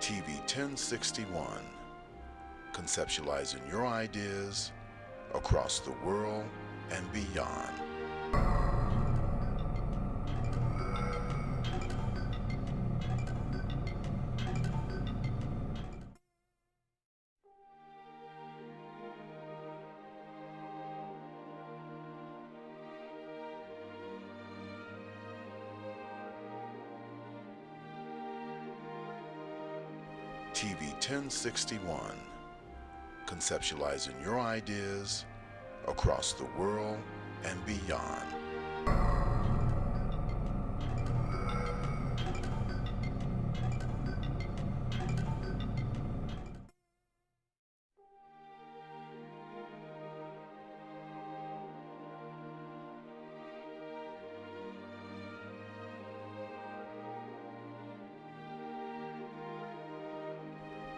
TV 1061, conceptualizing your ideas across the world and beyond. TV 1061, conceptualizing your ideas across the world and beyond.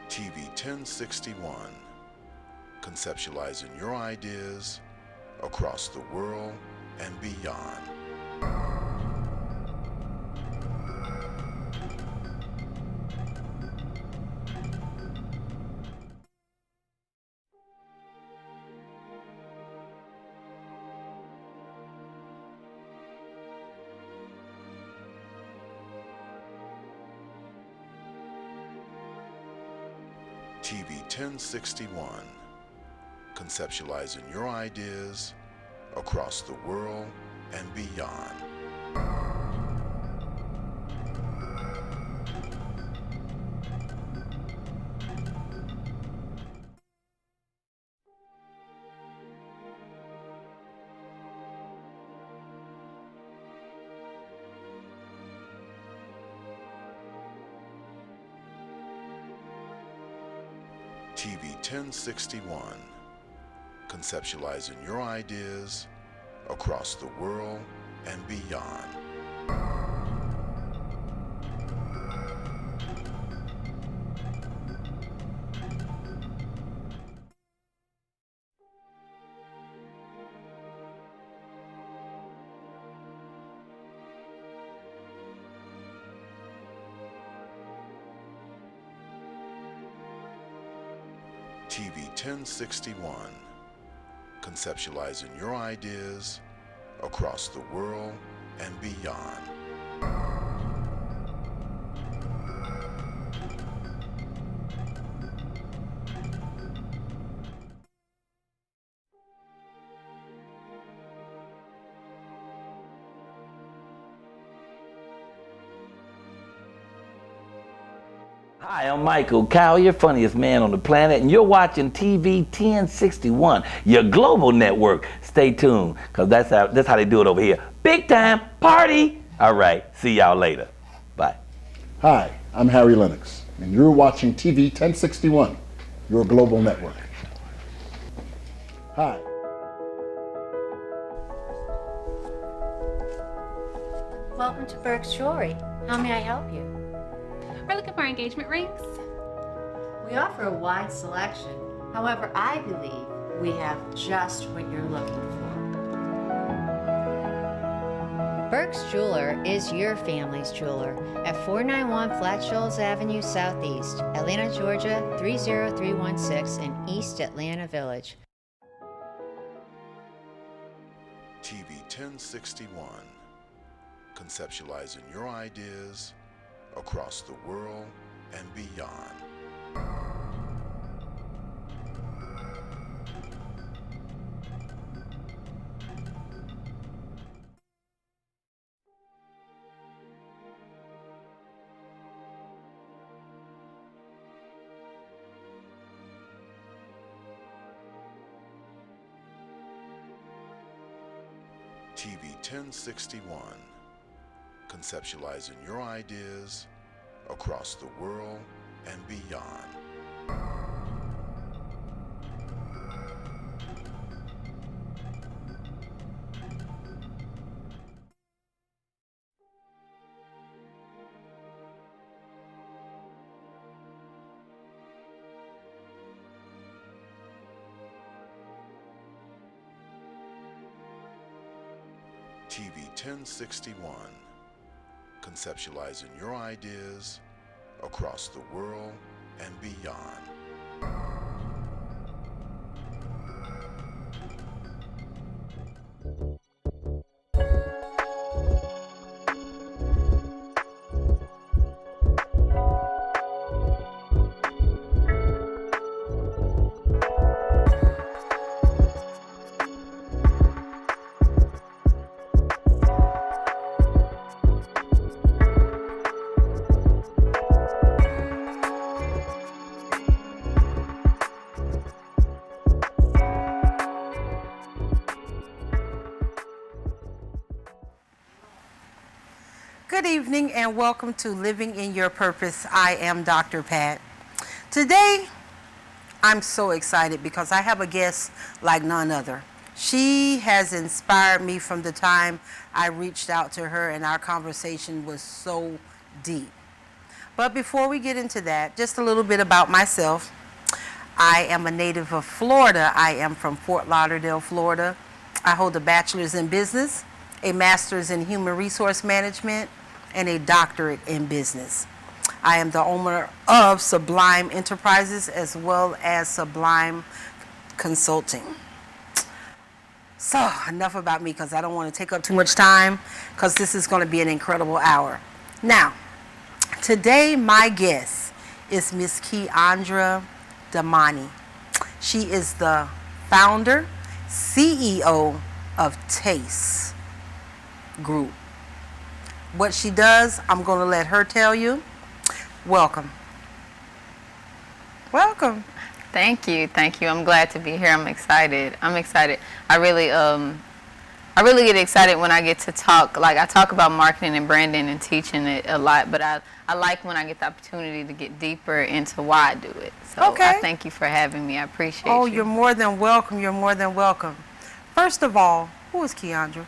TV 1061, conceptualizing your ideas across the world and beyond. TV 1061, conceptualizing your ideas across the world and beyond. TV 1061, conceptualizing your ideas across the world and beyond. TV 1061, conceptualizing your ideas across the world and beyond. Hi, I'm Michael Cowell, your funniest man on the planet, and you're watching TV 1061, your global network. Stay tuned, because that's how they do it over here. Big time party! All right, see y'all later. Bye. Hi, I'm Harry Lennox, and you're watching TV 1061, your global network. Hi. Welcome to Burke's Jewelry. How may I help you? We're looking for engagement rings. We offer a wide selection. However, I believe we have just what you're looking for. Burke's Jeweler is your family's jeweler at 491 Flat Shoals Avenue Southeast, Atlanta, Georgia 30316 in East Atlanta Village. TV 1061, conceptualizing your ideas across the world and beyond. TV 1061, conceptualizing your ideas across the world and beyond. TV 1061, conceptualizing your ideas across the world and beyond. Good evening and welcome to Living in Your Purpose. I am Dr. Pat. Today, I'm so excited because I have a guest like none other. She has inspired me from the time I reached out to her and our conversation was so deep. But before we get into that, just a little bit about myself. I am a native of Florida. I am from Fort Lauderdale, Florida. I hold a bachelor's in business, a master's in human resource management, and a doctorate in business. I am the owner of Sublime Enterprises as well as Sublime Consulting. So enough about me because I don't want to take up too much time because this is going to be an incredible hour. Now, today my guest is Miss Keandra Damani. She is the founder, CEO of Taste Group. What she does, I'm going to let her tell you. Welcome. Welcome. Thank you. I'm glad to be here. I'm excited. I really get excited when I get to talk. Like, I talk about marketing and branding and teaching it a lot, but I like when I get the opportunity to get deeper into why I do it. So Okay. I thank you for having me. I appreciate you. Oh, you're more than welcome. You're more than welcome. First of all, who is Keandra?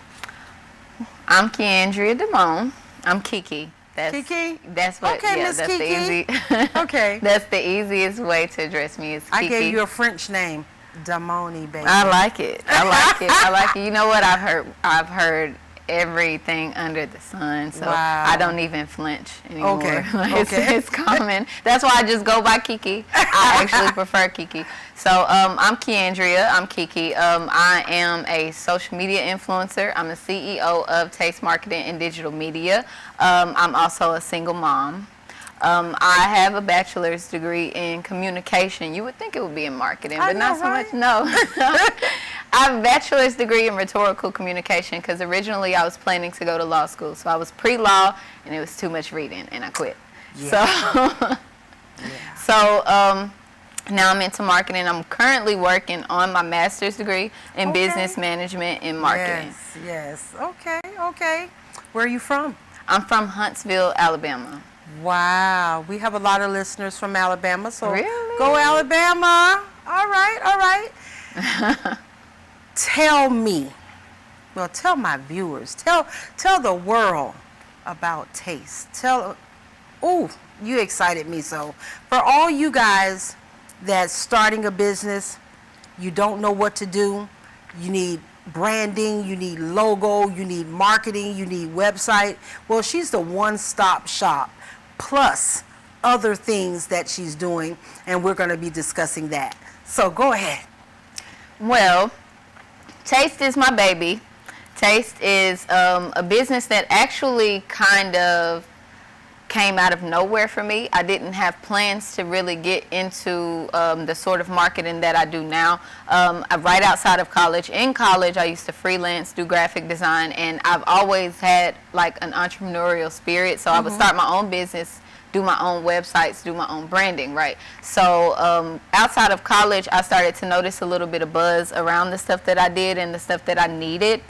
I'm Keandria Damone. I'm Kiki. Kiki? That's what. Okay, yeah, Miss that's Kiki. the easy. Okay. That's the easiest way to address me is Kiki. I gave you a French name, Damoni, baby. I like it. I like it. You know what? I've heard everything under the sun, so Wow. I don't even flinch anymore. Okay. It's common. That's why I just go by Kiki. I actually prefer Kiki. So I'm Keandria. I'm Kiki. I am a social media influencer. I'm the CEO of Taste Marketing and Digital Media. I'm also a single mom. I have a bachelor's degree in communication. You would think it would be in marketing, I but not know, so right? much. No. I have a bachelor's degree in rhetorical communication because originally I was planning to go to law school. So I was pre-law and it was too much reading and I quit. Yeah. So now I'm into marketing. I'm currently working on my master's degree in Okay. business management and marketing. Yes. Okay. Where are you from? I'm from Huntsville, Alabama. Wow. We have a lot of listeners from Alabama, so Really? go Alabama. All right. Tell me, well, tell my viewers, tell the world about Taste. You excited me so. For all you guys that's starting a business, you don't know what to do, you need branding, you need logo, you need marketing, you need website. Well, she's the one-stop shop, plus other things that she's doing, and we're going to be discussing that. So go ahead. Well, Taste is my baby. Taste is a business that actually kind of came out of nowhere for me. I didn't have plans to really get into the sort of marketing that I do now. Right outside of college, in college, I used to freelance, do graphic design, and I've always had like an entrepreneurial spirit. So I would start my own business, do my own websites, do my own branding, right? So outside of college, I started to notice a little bit of buzz around the stuff that I did and the stuff that I needed.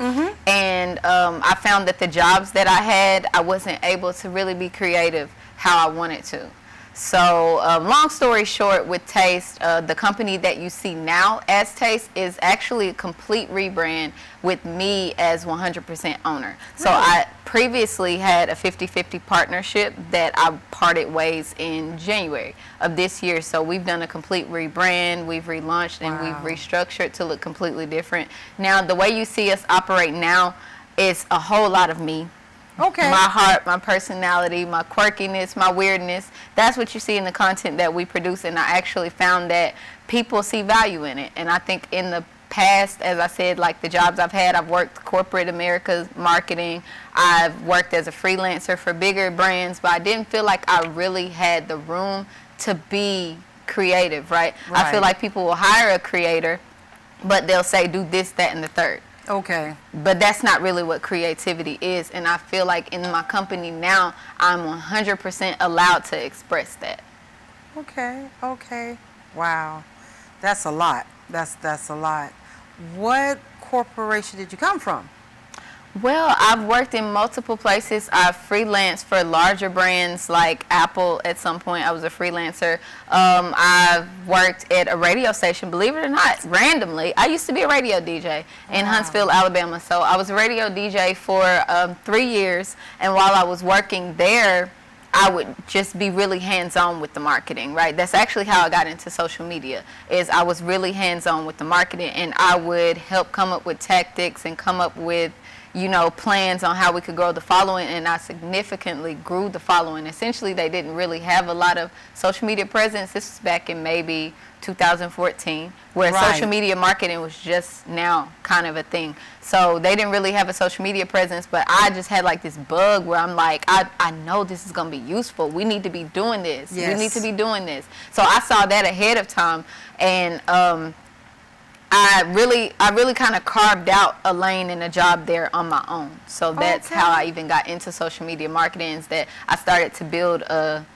And I found that the jobs that I had, I wasn't able to really be creative how I wanted to. So long story short, with Taste, the company that you see now as Taste is actually a complete rebrand with me as 100% owner. So I previously had a 50-50 partnership that I parted ways in January of this year. So we've done a complete rebrand, we've relaunched, and we've restructured to look completely different. Now, the way you see us operate now is a whole lot of me. Okay. My heart, my personality, my quirkiness, my weirdness. That's what you see in the content that we produce, and I actually found that people see value in it. And I think in the past, as I said, like the jobs I've had, I've worked corporate America's marketing. I've worked as a freelancer for bigger brands, but I didn't feel like I really had the room to be creative, right? I feel like people will hire a creator, but they'll say, do this, that, and the third. Okay. But that's not really what creativity is. And I feel like in my company now, I'm 100% allowed to express that. Okay. Okay. Wow. That's a lot. That's a lot. What corporation did you come from? Well, I've worked in multiple places. I've freelanced for larger brands like Apple at some point. I was a freelancer. I've worked at a radio station, believe it or not, randomly. I used to be a radio DJ in Huntsville, Alabama. So I was a radio DJ for 3 years. And while I was working there, I would just be really hands-on with the marketing, right? That's actually how I got into social media, is I was really hands-on with the marketing, and I would help come up with tactics and come up with, you know, plans on how we could grow the following, and I significantly grew the following. Essentially, they didn't really have a lot of social media presence. This was back in maybe 2014, where social media marketing was just now kind of a thing. So they didn't really have a social media presence, but I just had like this bug where I'm like, I know this is going to be useful. We need to be doing this. We need to be doing this. So I saw that ahead of time, and I really kind of carved out a lane and a job there on my own. So that's how I even got into social media marketing, is that I started to build a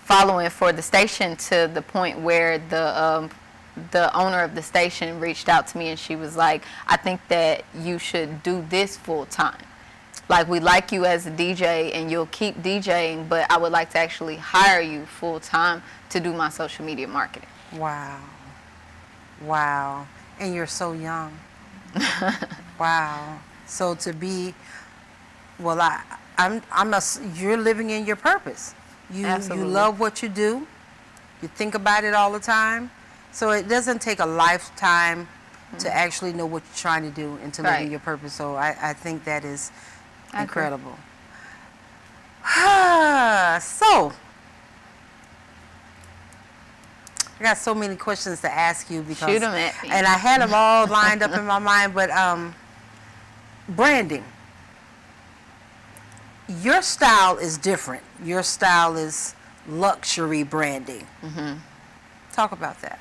following for the station to the point where the owner of the station reached out to me, and she was like, I think that you should do this full time. Like, we like you as a DJ and you'll keep DJing, but I would like to actually hire you full time to do my social media marketing. Wow. Wow. And you're so young. Wow. So to be, well, you're living in your purpose. You love what you do. You think about it all the time. So it doesn't take a lifetime to actually know what you're trying to do and to live in your purpose. So I think that is incredible. So I got so many questions to ask you because shoot them at me. And I had them all lined up in my mind, but branding. Your style is different. Your style is luxury branding. Talk about that.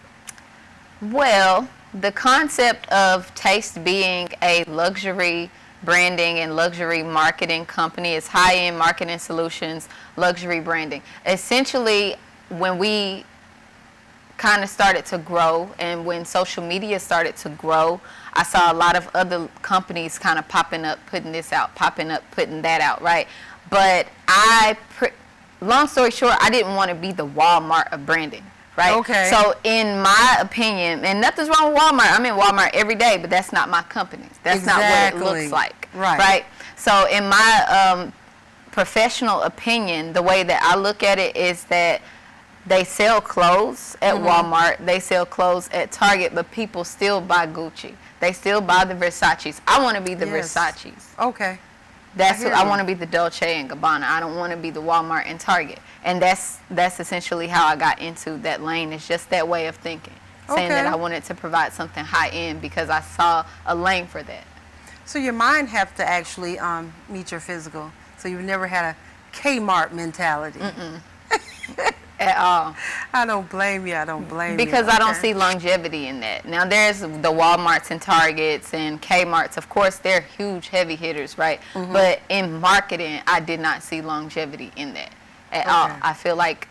Well, the concept of Taste being a luxury branding and luxury marketing company is high-end marketing solutions, luxury branding. Essentially, when we kind of started to grow and when social media started to grow, I saw a lot of other companies kind of popping up, putting this out, popping up, putting that out, right? But long story short, I didn't want to be the Walmart of branding. Right? Okay. So in my opinion, and nothing's wrong with Walmart. I'm in Walmart every day, but that's not my company. That's not what it looks like. Right? So in my professional opinion, the way that I look at it is that they sell clothes at Walmart, they sell clothes at Target, but people still buy Gucci. They still buy the Versaces. I want to be the Versaces. Okay. That's what I want to be, the Dolce and Gabbana. I don't want to be the Walmart and Target. And that's essentially how I got into that lane. It's just that way of thinking, saying that I wanted to provide something high end because I saw a lane for that. So your mind have to actually meet your physical. So you've never had a Kmart mentality. At all. I don't blame you. I don't blame you. Because I don't see longevity in that. Now, there's the Walmarts and Targets and Kmarts. Of course, they're huge heavy hitters, right? But in marketing, I did not see longevity in that at all. I feel like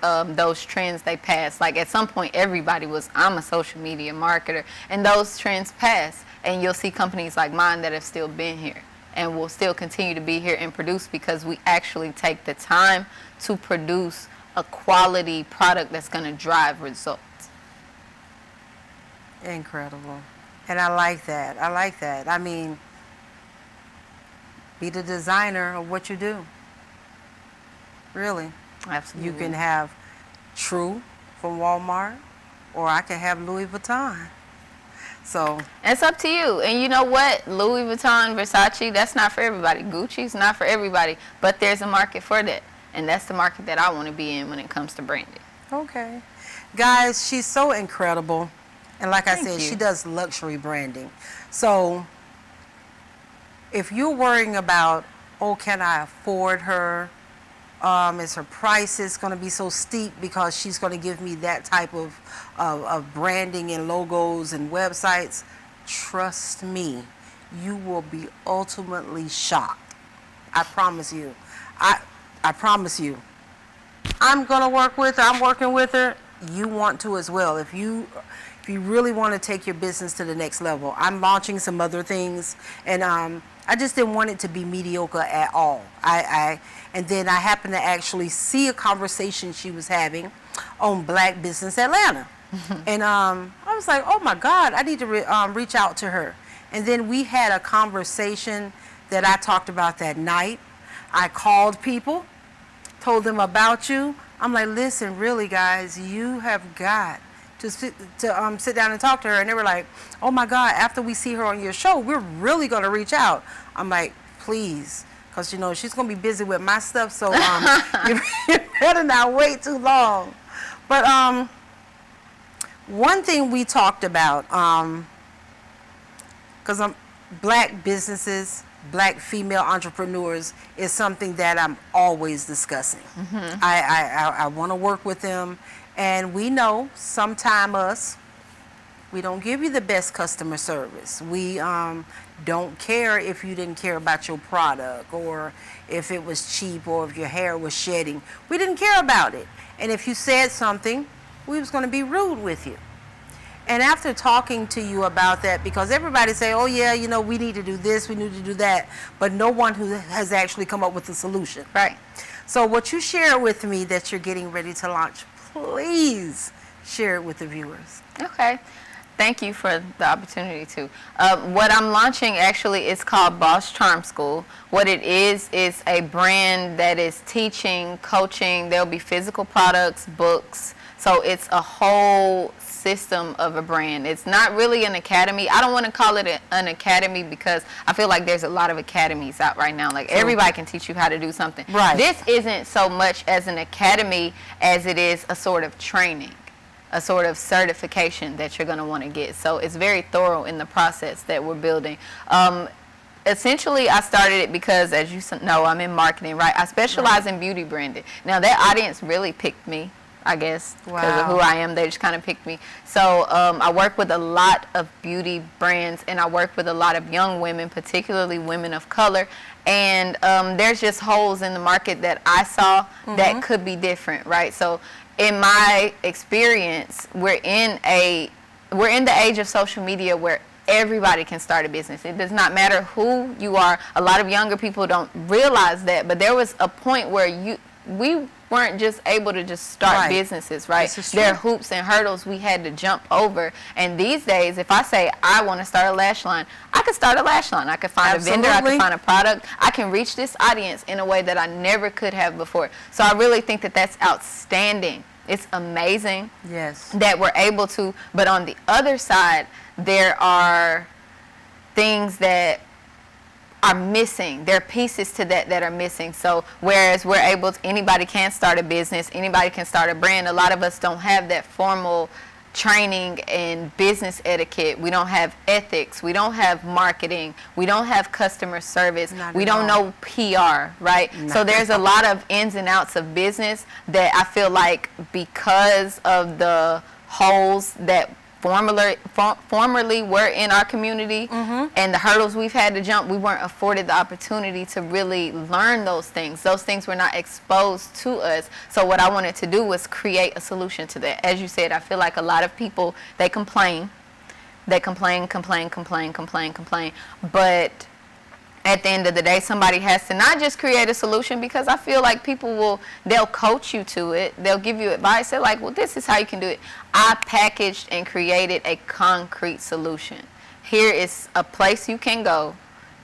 those trends, they pass. Like, at some point, everybody was, I'm a social media marketer. And those trends pass. And you'll see companies like mine that have still been here and will still continue to be here and produce because we actually take the time to produce a quality product that's going to drive results. Incredible. And I like that. I like that. I mean, be the designer of what you do. Really. Absolutely. You can have True from Walmart, or I can have Louis Vuitton. So it's up to you. And you know what? Louis Vuitton, Versace, that's not for everybody. Gucci's not for everybody. But there's a market for that. And that's the market that I want to be in when it comes to branding. okay. Guys, she's so incredible. And like I Thank said, you. she does luxury branding. So if you're worrying about, oh, can I afford her? Is her prices going to be so steep because she's going to give me that type of branding and logos and websites? Trust me, you will be ultimately shocked. I promise you. I promise you. I'm going to work with her. I'm working with her. You want to as well. If you really want to take your business to the next level, I'm launching some other things, and I just didn't want it to be mediocre at all. And then I happened to actually see a conversation she was having on Black Business Atlanta. And I was like, oh my God, I need to reach out to her. And then we had a conversation that I talked about that night. I called people, told them about you. I'm like, listen, really guys, you have got to sit down and talk to her. And they were like, oh my God, after we see her on your show, we're really going to reach out. I'm like, please. Because, you know, she's going to be busy with my stuff, so you better not wait too long. But one thing we talked about, because Black businesses, Black female entrepreneurs is something that I'm always discussing. Mm-hmm. I want to work with them, and we know sometimes we don't give you the best customer service. We don't care if you didn't care about your product, or if it was cheap, or if your hair was shedding. We didn't care about it. And if you said something, we was going to be rude with you. And after talking to you about that, because everybody say, oh yeah, you know, we need to do this, we need to do that, but no one who has actually come up with a solution. Right. So what you share with me that you're getting ready to launch, please share it with the viewers. Okay. Thank you for the opportunity to. What I'm launching actually is called Boss Charm School. What it is a brand that is teaching, coaching. There'll be physical products, books. So it's a whole system of a brand. It's not really an academy. I don't want to call it an academy because I feel like there's a lot of academies out right now. Like everybody can teach you how to do something. Right. This isn't so much as an academy as it is a sort of training, a sort of certification that you're going to want to get. So it's very thorough in the process that we're building. Essentially, I started it because, as you know, I'm in marketing, right? I specialize in beauty branding. Now, that audience really picked me, I guess, because of who I am. They just kind of picked me. So I work with a lot of beauty brands, and I work with a lot of young women, particularly women of color. And there's just holes in the market that I saw that could be different, right? So in my experience, we're in the age of social media where everybody can start a business. It does not matter who you are. A lot of younger people don't realize that, but there was a point where we weren't just able to just start businesses, right? There are hoops and hurdles we had to jump over. And these days, if I say I want to start a lash line, I can start a lash line. I can find a vendor, I can find a product. I can reach this audience in a way that I never could have before. So I really think that that's outstanding. It's amazing that we're able to, but on the other side, there are things that are missing. There are pieces to that are missing. So whereas we're able to, anybody can start a business, anybody can start a brand, a lot of us don't have that formal training and business etiquette. We don't have ethics. We don't have marketing. We don't have customer service. We don't know PR, right? So there's a lot of ins and outs of business that I feel like because of the holes that formerly were in our community and the hurdles we've had to jump, we weren't afforded the opportunity to really learn those things. Those things were not exposed to us. So what I wanted to do was create a solution to that. As you said, I feel like a lot of people, they complain. They complain. But at the end of the day, somebody has to not just create a solution, because I feel like people they'll coach you to it. They'll give you advice. They're like, well, this is how you can do it. I packaged and created a concrete solution. Here is a place you can go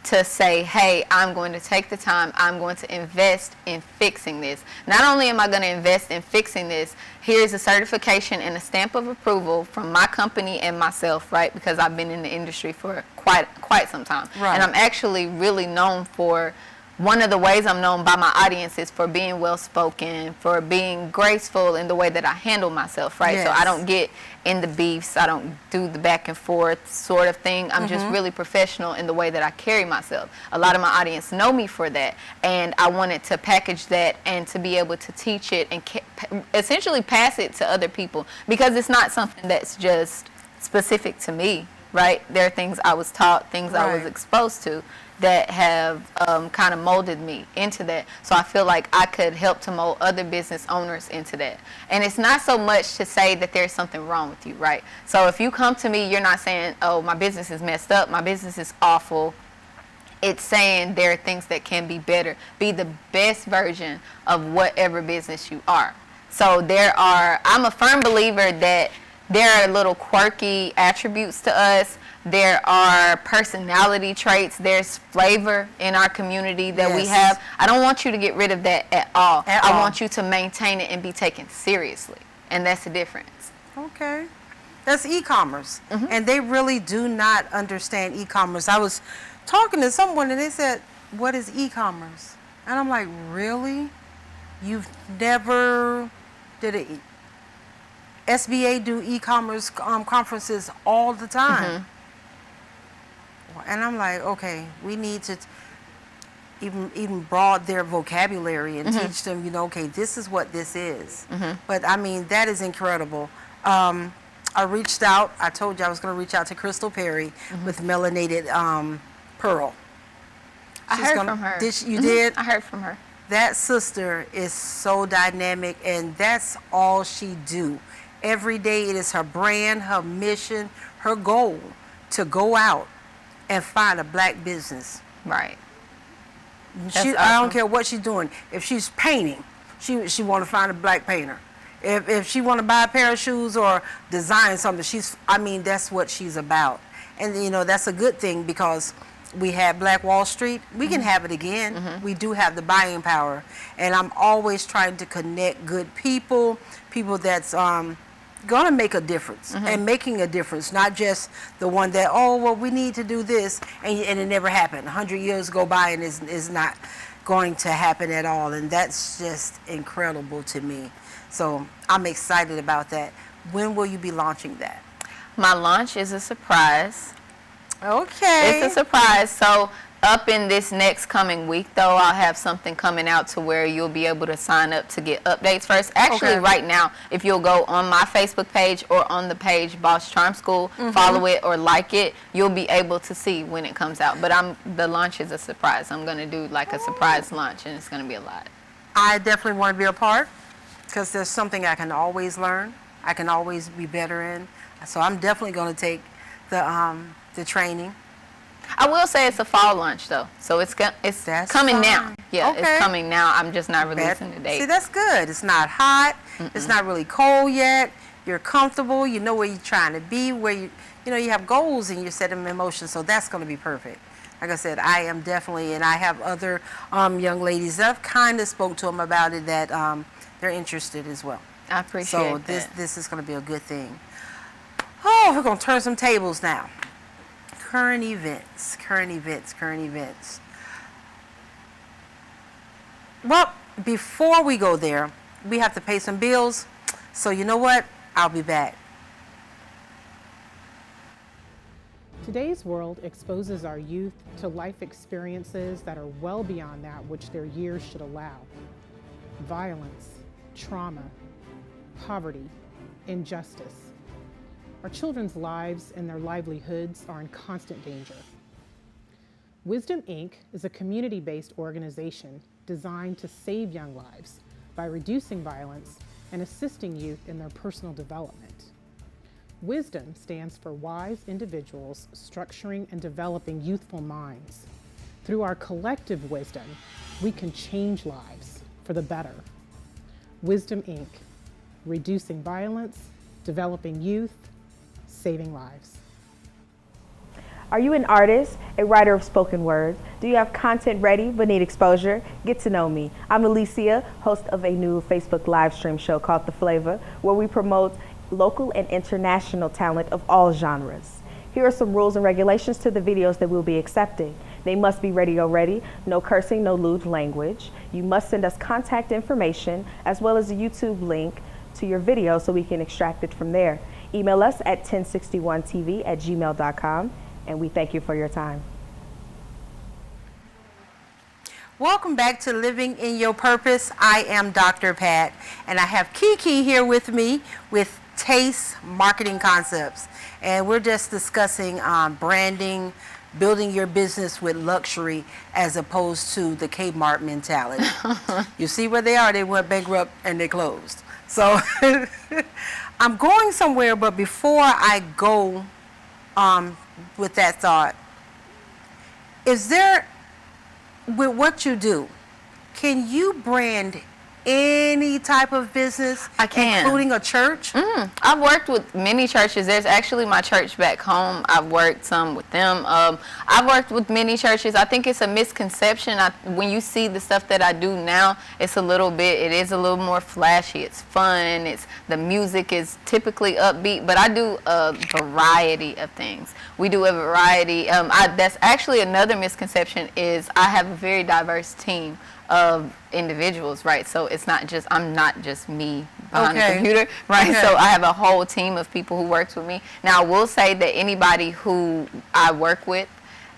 to say, hey, I'm going to take the time, I'm going to invest in fixing this. Not only am I going to invest in fixing this, here's a certification and a stamp of approval from my company and myself, right? Because I've been in the industry for quite some time. Right. And I'm actually really known for, one of the ways I'm known by my audience is for being well-spoken, for being graceful in the way that I handle myself, right? Yes. So I don't get in the beefs, I don't do the back and forth sort of thing. I'm just really professional in the way that I carry myself. A lot of my audience know me for that, and I wanted to package that and to be able to teach it and essentially pass it to other people, because it's not something that's just specific to me, right? There are things I was taught, things I was Right. exposed to, that have kind of molded me into that. So I feel like I could help to mold other business owners into that. And it's not so much to say that there's something wrong with you, right? So if you come to me, you're not saying, oh, my business is messed up, my business is awful. It's saying there are things that can be better. Be the best version of whatever business you are. So I'm a firm believer that there are little quirky attributes to us. There are personality traits. There's flavor in our community that we Yes. have. I don't want you to get rid of that at all. At I all. want you to maintain it and be taken seriously. And that's the difference. Okay. That's e-commerce. And they really do not understand e-commerce. I was talking to someone and they said, what is e-commerce? And I'm like, really? You've never did it? SBA do e-commerce conferences all the time. And I'm like, okay, we need to even broaden their vocabulary and teach them, okay, this is what this is. But I mean, that is incredible. I reached out. I told you I was going to reach out to Crystal Perry with Melanated Pearl. I She's heard gonna- from her. You did? I heard from her. That sister is so dynamic, and that's all she do. Every day it is her brand, her mission, her goal to go out and find a black business. Right. I don't awesome. care what she's doing. If she's painting, she want to find a black painter. If she want to buy a pair of shoes or design something, that's what she's about. And that's a good thing, because we had Black Wall Street. We can have it again. We do have the buying power. And I'm always trying to connect good people that's going to make a difference and making a difference, not just the one that, we need to do this, and it never happened. 100 years go by and is not going to happen at all. And that's just incredible to me. So I'm excited about that. When will you be launching that? My launch is a surprise. Okay. It's a surprise. So up in this next coming week, though, I'll have something coming out to where you'll be able to sign up to get updates first. Actually, Okay. right now, if you'll go on my Facebook page or on the page Boss Charm School, follow it or like it, you'll be able to see when it comes out. But the launch is a surprise. I'm going to do like a surprise launch, and it's going to be a lot. I definitely want to be a part, because there's something I can always learn. I can always be better in. So I'm definitely going to take the training. I will say it's a fall launch, though. So it's That's coming fine. now. Yeah, Okay. it's coming now. I'm just not releasing the date. See, that's good. It's not hot. It's not really cold yet. You're comfortable. You know where you're trying to be. Where you have goals and you're setting them in motion. So that's going to be perfect. Like I said, I am definitely, and I have other young ladies that I've kind of spoke to them about it, that they're interested as well. I appreciate So that. this is going to be a good thing. Oh, we're going to turn some tables now. Current events. Well, before we go there, we have to pay some bills. So you know what? I'll be back. Today's world exposes our youth to life experiences that are well beyond that which their years should allow. Violence, trauma, poverty, injustice. Our children's lives and their livelihoods are in constant danger. Wisdom, Inc. is a community-based organization designed to save young lives by reducing violence and assisting youth in their personal development. Wisdom stands for wise individuals structuring and developing youthful minds. Through our collective wisdom, we can change lives for the better. Wisdom, Inc. Reducing violence, developing youth, saving lives. Are you an artist, a writer of spoken word? Do you have content ready but need exposure? Get to know me. I'm Alicia, host of a new Facebook live stream show called The Flavor, where we promote local and international talent of all genres. Here are some rules and regulations to the videos that we'll be accepting. They must be radio ready, no cursing, no lewd language. You must send us contact information as well as a YouTube link to your video so we can extract it from there. Email us at 1061tv@gmail.com, and we thank you for your time. Welcome back to Living in Your Purpose. I am Dr. Pat, and I have Kiki here with me with Taste Marketing Concepts. And we're just discussing branding, building your business with luxury as opposed to the Kmart mentality. You see where they are, they went bankrupt and they closed. So I'm going somewhere, but before I go with that thought, is there, with what you do, can you brand any type of business? I can. Including a church? I've worked with many churches. There's actually my church back home. I've worked some with them. I've worked with many churches. I think it's a misconception. When you see the stuff that I do now, it is a little more flashy. It's fun. The music is typically upbeat, but I do a variety of things. We do a variety. That's actually another misconception is I have a very diverse team of individuals, right? So I'm not just me behind the computer, right? Okay. So I have a whole team of people who works with me. Now, I will say that anybody who I work with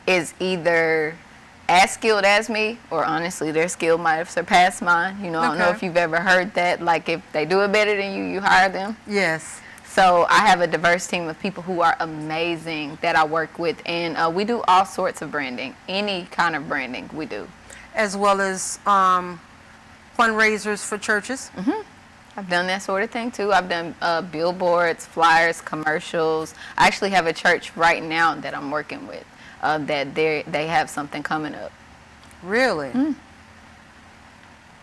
is either as skilled as me, or honestly, their skill might have surpassed mine. I don't know if you've ever heard that, like if they do it better than you, you hire them. Yes. So I have a diverse team of people who are amazing that I work with, and we do all sorts of branding, any kind of branding we do. As well as fundraisers for churches? I've done that sort of thing too. I've done billboards, flyers, commercials. I actually have a church right now that I'm working with that they have something coming up. Really?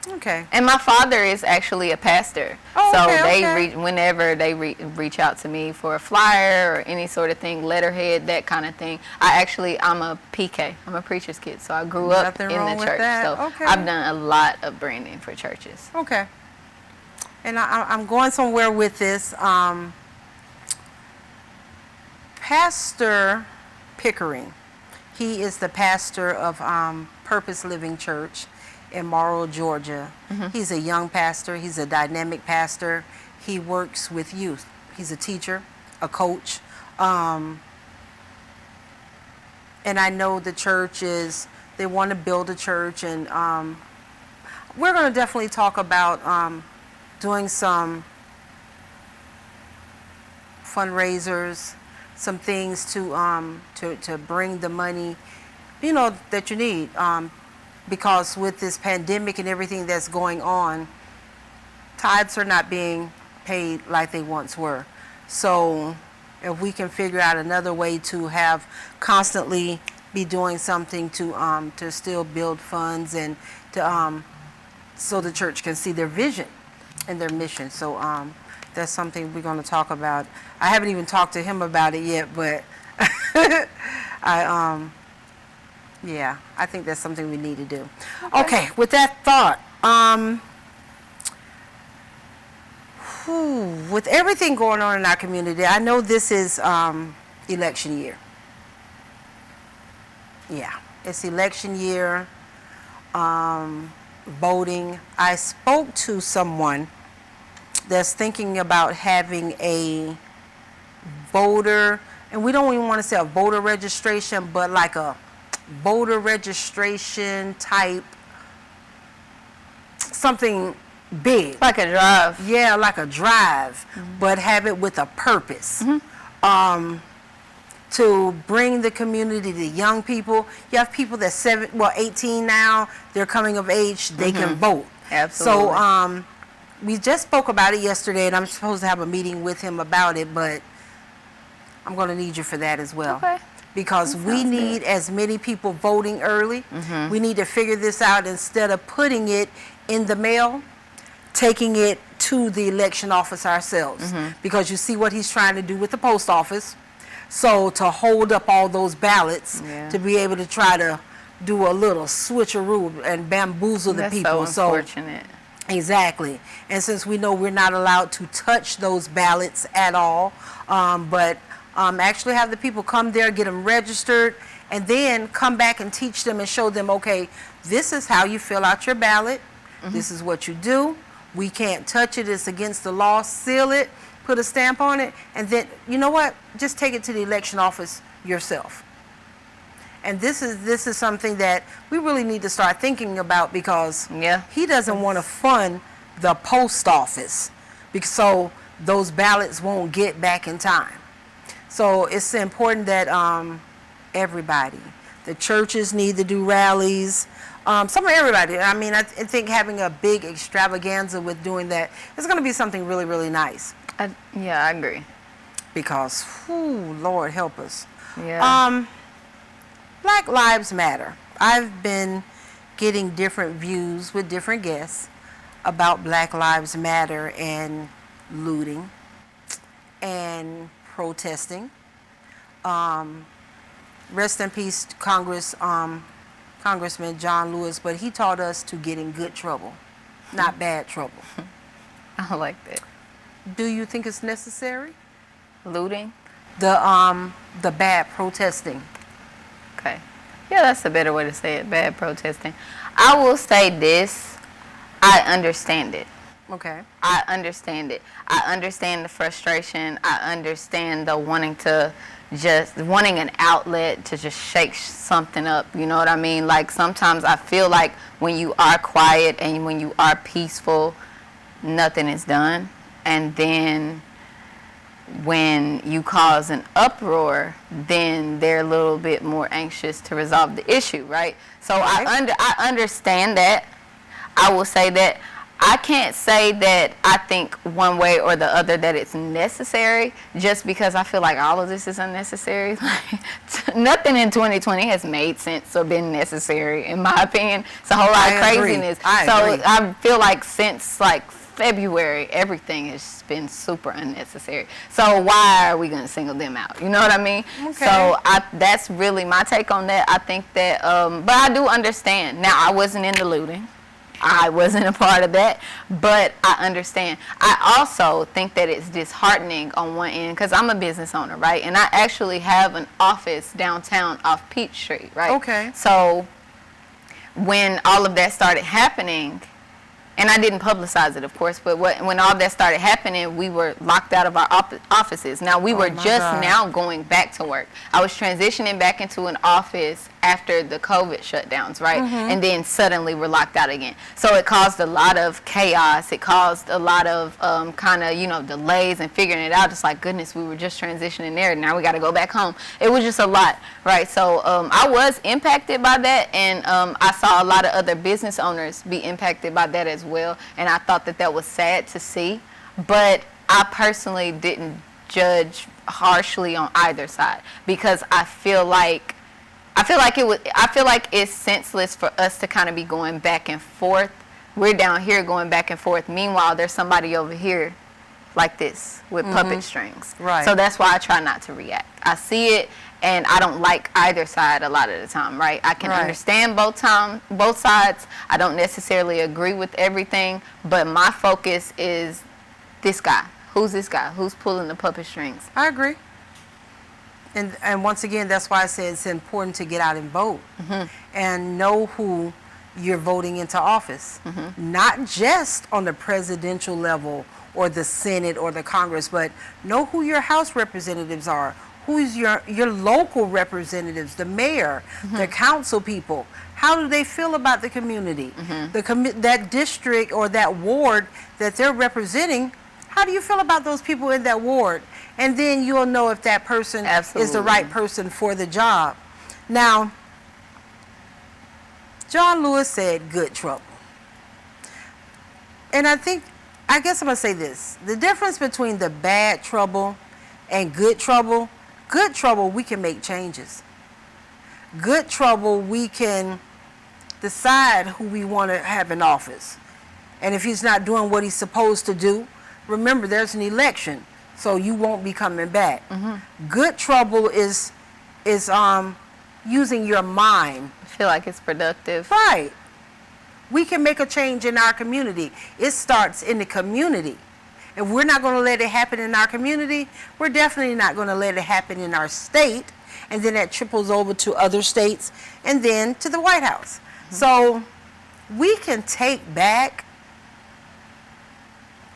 Okay. And my father is actually a pastor. Oh, so okay, whenever they reach out to me for a flyer or any sort of thing, letterhead, that kind of thing. I'm a PK. I'm a preacher's kid. So I grew up in the church. So I've done a lot of branding for churches. Okay. And I'm going somewhere with this. Pastor Pickering, he is the pastor of Purpose Living Church in Morrow, Georgia. He's a young pastor. He's a dynamic pastor. He works with youth. He's a teacher, a coach. And I know the church they want to build a church, and we're going to definitely talk about doing some fundraisers, some things to bring the money, that you need. Because with this pandemic and everything that's going on, tithes are not being paid like they once were. So if we can figure out another way to have constantly be doing something to still build funds and to so the church can see their vision and their mission. So that's something we're going to talk about. I haven't even talked to him about it yet, but yeah, I think that's something we need to do. Okay, with that thought, with everything going on in our community, I know this is election year. Yeah, it's election year, voting. I spoke to someone that's thinking about having a voter, and we don't even want to say a voter registration, but like a voter registration type, something big. Like a drive. Yeah, like a drive, but have it with a purpose. To bring the community, the young people. You have people that's 18 now, they're coming of age, they can vote. Absolutely. So we just spoke about it yesterday, and I'm supposed to have a meeting with him about it, but I'm going to need you for that as well. Okay. Because we need as many people voting early. We need to figure this out instead of putting it in the mail, taking it to the election office ourselves. Because you see what he's trying to do with the post office. So to hold up all those ballots, Yeah. to be able to try to do a little switcheroo and bamboozle the That's people. so unfortunate. Exactly. And since we know we're not allowed to touch those ballots at all, but actually have the people come there, get them registered, and then come back and teach them and show them, okay, this is how you fill out your ballot. This is what you do. We can't touch it. It's against the law. Seal it, put a stamp on it, and then, you know what? Just take it to the election office yourself. And this is something that we really need to start thinking about, because he doesn't want to fund the post office, because so those ballots won't get back in time. So it's important that everybody, the churches need to do rallies. Some of everybody. I mean, I think having a big extravaganza with doing that is going to be something really, really nice. Yeah, I agree. Because, whew, Lord help us. Yeah. Black Lives Matter. I've been getting different views with different guests about Black Lives Matter and looting and protesting. Rest in peace, Congressman John Lewis, but he taught us to get in good trouble, not bad trouble. I like that. Do you think it's necessary? Looting? The bad protesting. Okay. Yeah, that's a better way to say it, bad protesting. I will say this, I understand it. Okay. I understand it. I understand the frustration. I understand the wanting an outlet to just shake something up. You know what I mean? Like, sometimes I feel like when you are quiet and when you are peaceful, nothing is done. And then when you cause an uproar, then they're a little bit more anxious to resolve the issue, right? So I understand that. I will say that I can't say that I think one way or the other that it's necessary, just because I feel like all of this is unnecessary. Like, nothing in 2020 has made sense or been necessary, in my opinion. It's a whole lot of craziness. I agree. I feel like since like February, everything has been super unnecessary. So why are we going to single them out? You know what I mean? Okay. So that's really my take on that. I think that, but I do understand. Now, I wasn't in the looting. I wasn't a part of that, but I understand. I also think that it's disheartening on one end, because I'm a business owner, right? And I actually have an office downtown off Peachtree, right? Okay. So when all of that started happening, and I didn't publicize it, of course, but when all that started happening, we were locked out of our offices. Now, we were just now going back to work. I was transitioning back into an office after the COVID shutdowns, right? And then suddenly we're locked out again. So it caused a lot of chaos. It caused a lot of kind of, delays and figuring it out. It's like, goodness, we were just transitioning there. Now we got to go back home. It was just a lot, right? So I was impacted by that, and I saw a lot of other business owners be impacted by that as well. And I thought that was sad to see. But I personally didn't judge harshly on either side, because I feel like it's senseless for us to kind of be going back and forth. We're down here going back and forth. Meanwhile, there's somebody over here like this with puppet strings. Right. So that's why I try not to react. I see it, and I don't like either side a lot of the time, right? I can understand both sides. I don't necessarily agree with everything, but my focus is this guy. Who's this guy? Who's pulling the puppet strings? I agree. And once again, that's why I say it's important to get out and vote and know who you're voting into office. Not just on the presidential level or the Senate or the Congress, but know who your House representatives are. Who's your local representatives, the mayor, the council people. How do they feel about the community? That district or that ward that they're representing, how do you feel about those people in that ward? And then you'll know if that person is the right person for the job. Now, John Lewis said good trouble. And I guess I'm going to say this. The difference between the bad trouble and good trouble, we can make changes. Good trouble, we can decide who we want to have in office. And if he's not doing what he's supposed to do, remember, there's an election. so you won't be coming back. Good trouble is using your mind. I feel like it's productive. Right. We can make a change in our community. It starts in the community. If we're not going to let it happen in our community, we're definitely not going to let it happen in our state. And then that triples over to other states and then to the White House. So we can take back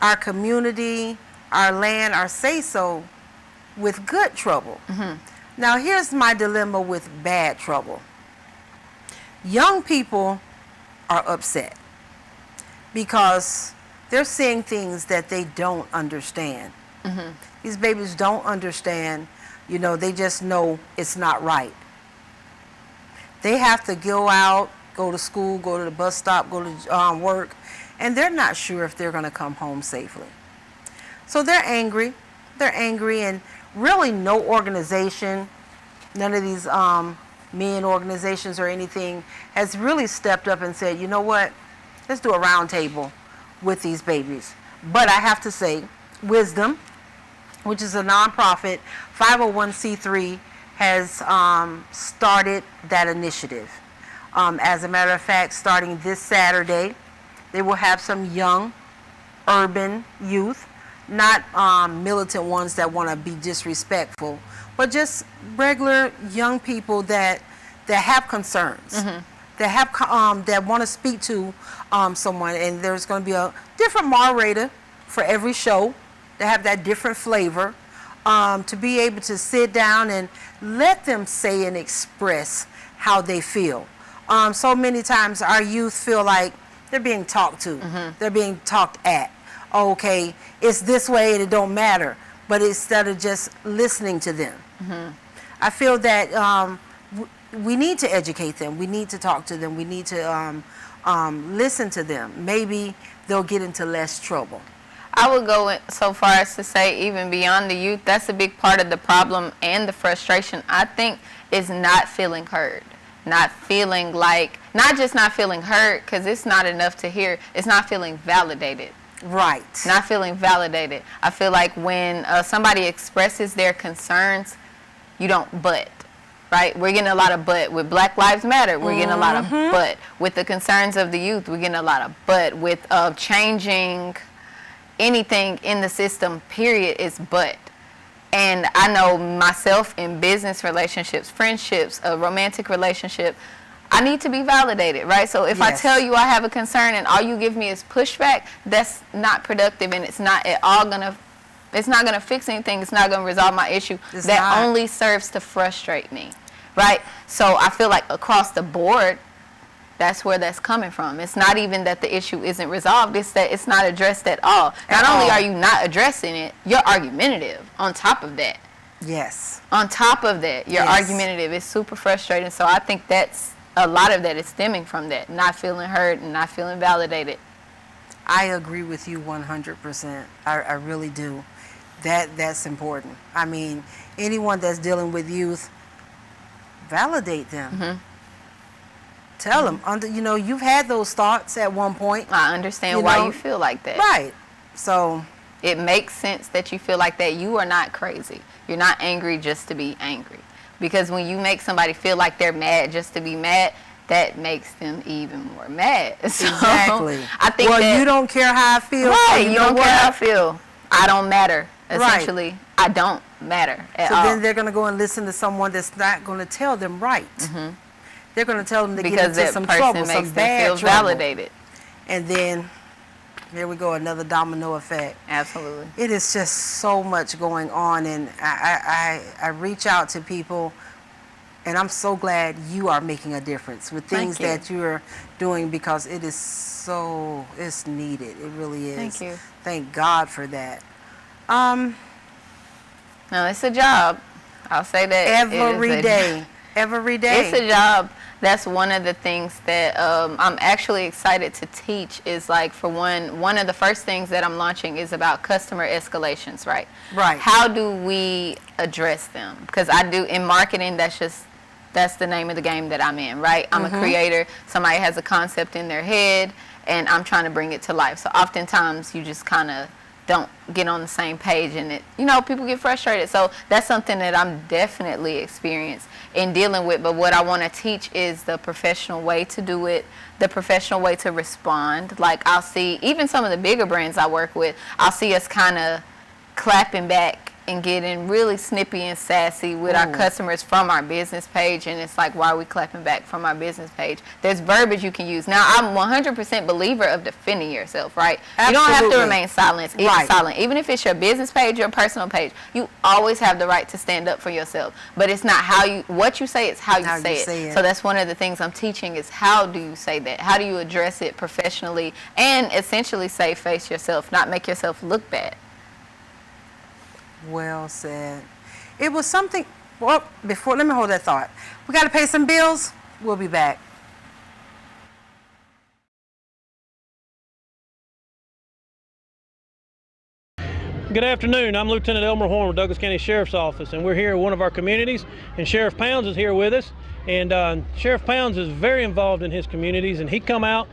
our community, our land, our say-so with good trouble. Now, here's my dilemma with bad trouble. Young people are upset because they're seeing things that they don't understand. These babies don't understand, you know, they just know it's not right. They have to go out, go to school, go to the bus stop, go to work, and they're not sure if they're going to come home safely. So they're angry. They're angry, and really no organization, none of these men organizations or anything has really stepped up and said, you know what, let's do a round table with these babies. But I have to say, Wisdom, which is a nonprofit 501c3, has started that initiative. As a matter of fact, starting this Saturday, they will have some young urban youth, not militant ones that want to be disrespectful, but just regular young people that have concerns, that have that want to speak to someone. And there's going to be a different moderator for every show to have that different flavor, to be able to sit down and let them say and express how they feel. So many times our youth feel like they're being talked to, they're being talked at. Okay, it's this way and it don't matter, but instead of just listening to them. I feel that we need to educate them, we need to talk to them, we need to listen to them. Maybe they'll get into less trouble. I would go so far as to say, even beyond the youth, that's a big part of the problem and the frustration, I think, is not feeling heard. Not feeling like, not just not feeling heard, because it's not enough to hear, it's not feeling validated. Right. Not feeling validated. I feel like when somebody expresses their concerns, you don't but. Right? We're getting a lot of but. With Black Lives Matter, we're getting a lot of but. With the concerns of the youth, we're getting a lot of but. With changing anything in the system, period, is but. And I know myself in business relationships, friendships, a romantic relationship, I need to be validated, right? So if I tell you I have a concern and all you give me is pushback, that's not productive, and it's not at all it's not gonna fix anything. It's not gonna resolve my issue. That only serves to frustrate me, right? So I feel like across the board, that's where that's coming from. It's not even that the issue isn't resolved, it's that it's not addressed at all. Not only are you not addressing it, you're argumentative on top of that. Yes. On top of that, you're argumentative. It's super frustrating. So I think that's a lot of that is stemming from that, not feeling heard and not feeling validated. I agree with you 100%. I really do. That's important. I mean, anyone that's dealing with youth, validate them. Tell them, you know, you've had those thoughts at one point. I understand why you feel like that. Right. So it makes sense that you feel like that. You are not crazy. You're not angry just to be angry. Because when you make somebody feel like they're mad just to be mad, that makes them even more mad. So exactly. I think you don't care how I feel. Right. So you don't care how I feel. I don't matter. Essentially, I don't matter at all. So then they're going to go and listen to someone that's not going to tell them right. They're going to tell them to get into some trouble, some bad trouble. Validated. And then here we go, another domino effect. Absolutely. It is just so much going on, and I reach out to people, and I'm so glad you are making a difference with things that you're doing, because it is it's needed. It really is. Thank you. Thank God for that. No, it's a job. I'll say that. Every day. Every day. It's a job. That's one of the things that I'm actually excited to teach is, like, for one of the first things that I'm launching is about customer escalations, right? Right. How do we address them? Because I do, in marketing, that's the name of the game that I'm in, right? I'm a creator. Somebody has a concept in their head, and I'm trying to bring it to life. So oftentimes you just kind of don't get on the same page, and it, you know, people get frustrated. So that's something that I'm definitely experienced in dealing with. But what I want to teach is the professional way to do it, the professional way to respond. Like, I'll see even some of the bigger brands I work with, I'll see us kind of clapping back and getting really snippy and sassy with our customers from our business page, and it's like, why are we clapping back from our business page? There's verbiage you can use. Now, I'm 100% believer of defending yourself, right? Absolutely. You don't have to remain silent. Right. Even if it's your business page, your personal page, you always have the right to stand up for yourself. But it's not what you say, it's how you say it. So that's one of the things I'm teaching is how do you say that? How do you address it professionally and essentially face yourself, not make yourself look bad? Well said. It was something, well, let me hold that thought. We got to pay some bills. We'll be back. Good afternoon. I'm Lieutenant Elmer Horn with Douglas County Sheriff's Office, and we're here at one of our communities, and Sheriff Pounds is here with us. And Sheriff Pounds is very involved in his communities, and he come out.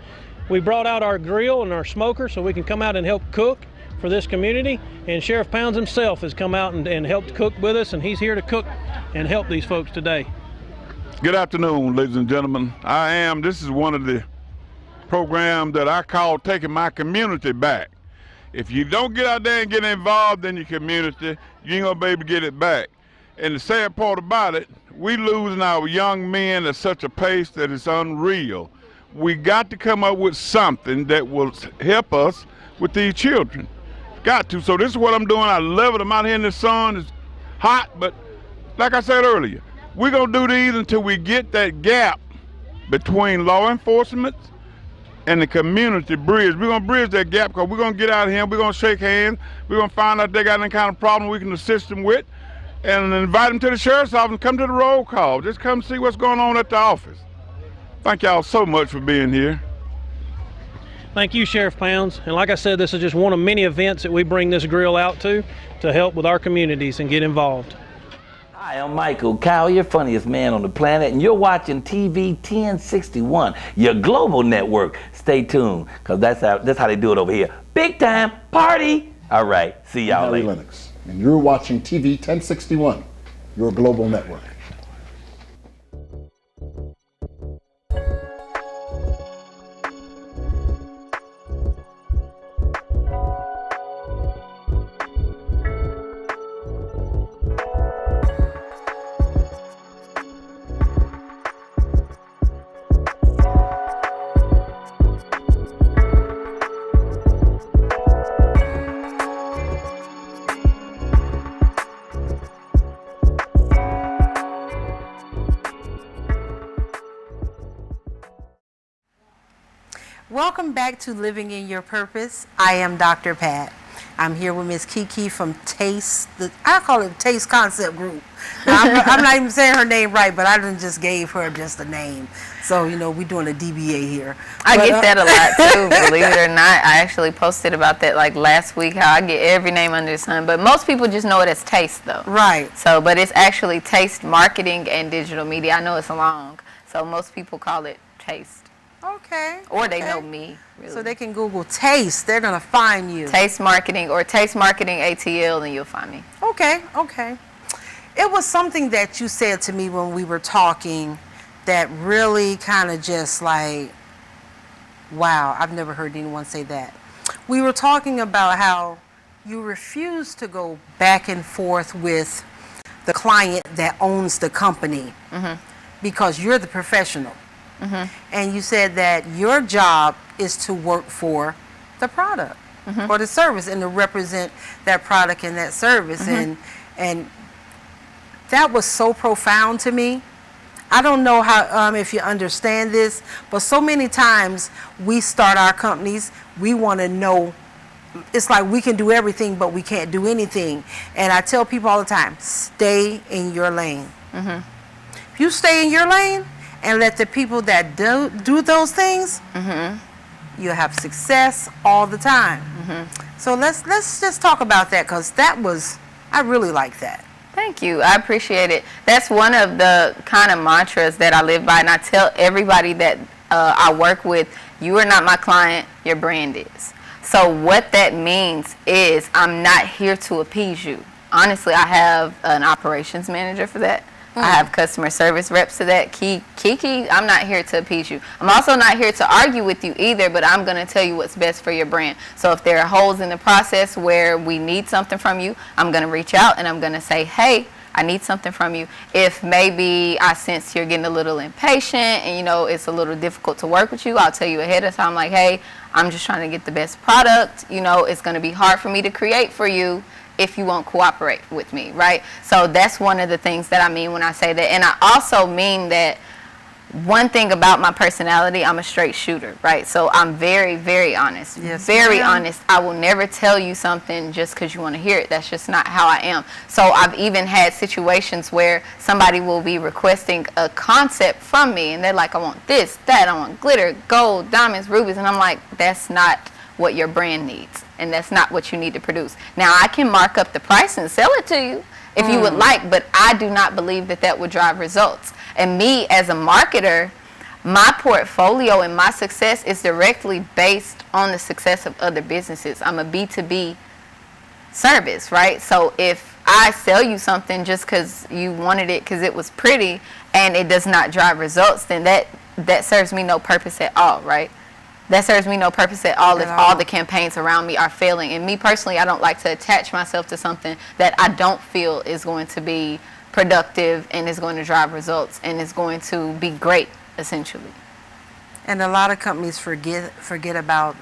We brought out our grill and our smoker so we can come out and help cook for this community, and Sheriff Pounds himself has come out and helped cook with us, and he's here to cook and help these folks today. Good afternoon, ladies and gentlemen. This is one of the programs that I call taking my community back. If you don't get out there and get involved in your community, you ain't gonna be able to get it back. And the sad part about it, we losing our young men at such a pace that it's unreal. We got to come up with something that will help us with these children. Got to. So this is what I'm doing. I love it. I'm out here in the sun. It's hot, but like I said earlier, we're going to do these until we get that gap between law enforcement and the community bridge. We're going to bridge that gap because we're going to get out here and we're going to shake hands. We're going to find out if they got any kind of problem we can assist them with and invite them to the sheriff's office and come to the roll call. Just come see what's going on at the office. Thank y'all so much for being here. Thank you, Sheriff Pounds. And like I said, this is just one of many events that we bring this grill out to help with our communities and get involved. Hi, I'm Michael Kyle, your funniest man on the planet, and you're watching TV 1061, your global network. Stay tuned, because that's how they do it over here. Big time party. All right, see y'all later. Harry Lennox, and you're watching TV 1061, your global network. Welcome back to Living in Your Purpose. I am Dr. Pat. I'm here with Miss Kiki from Taste, I call it Taste Concept Group. Now, I'm not even saying her name right, but I just gave her just a name. So, you know, we're doing a DBA here. I get that a lot too, believe it or not. I actually posted about that like last week, how I get every name under the sun. But most people just know it as Taste though. Right. So, but it's actually Taste Marketing and Digital Media. I know it's long, so most people call it Taste. Okay. Or they know me, really. So they can Google Taste. They're going to find you. Taste Marketing or Taste Marketing ATL, and you'll find me. Okay, okay. It was something that you said to me when we were talking that really kind of just like, wow, I've never heard anyone say that. We were talking about how you refuse to go back and forth with the client that owns the company because you're the professional. And you said that your job is to work for the product or the service and to represent that product and that service. And that was so profound to me. I don't know how if you understand this, but so many times we start our companies, we want to know, it's like we can do everything, but we can't do anything. And I tell people all the time, stay in your lane. If you stay in your lane, and let the people that do those things, you'll have success all the time. So let's just talk about that, because I really like that. Thank you. I appreciate it. That's one of the kind of mantras that I live by, and I tell everybody that I work with, you are not my client, your brand is. So what that means is I'm not here to appease you. Honestly, I have an operations manager for that. I have customer service reps to that. Kiki, I'm not here to appease you. I'm also not here to argue with you either, but I'm going to tell you what's best for your brand. So if there are holes in the process where we need something from you, I'm going to reach out and I'm going to say, hey, I need something from you. If maybe I sense you're getting a little impatient and, you know, it's a little difficult to work with you, I'll tell you ahead of time, like, hey, I'm just trying to get the best product. You know, it's going to be hard for me to create for you if you won't cooperate with me, right? So that's one of the things that I mean when I say that. And I also mean that one thing about my personality, I'm a straight shooter, right? So I'm very, very honest. Yes, very ma'am. honest. I will never tell you something just because you want to hear it. That's just not how I am. So I've even had situations where somebody will be requesting a concept from me and they're like, I want this, that, I want glitter, gold, diamonds, rubies. And I'm like, that's not what your brand needs. And that's not what you need to produce. Now, I can mark up the price and sell it to you if you would like, but I do not believe that that would drive results. And me as a marketer, my portfolio and my success is directly based on the success of other businesses. I'm a B2B service, right? So if I sell you something just because you wanted it because it was pretty and it does not drive results, then that serves me no purpose at all, right? That serves me no purpose at all if all the campaigns around me are failing. And me personally, I don't like to attach myself to something that I don't feel is going to be productive and is going to drive results and is going to be great, essentially. And a lot of companies forget about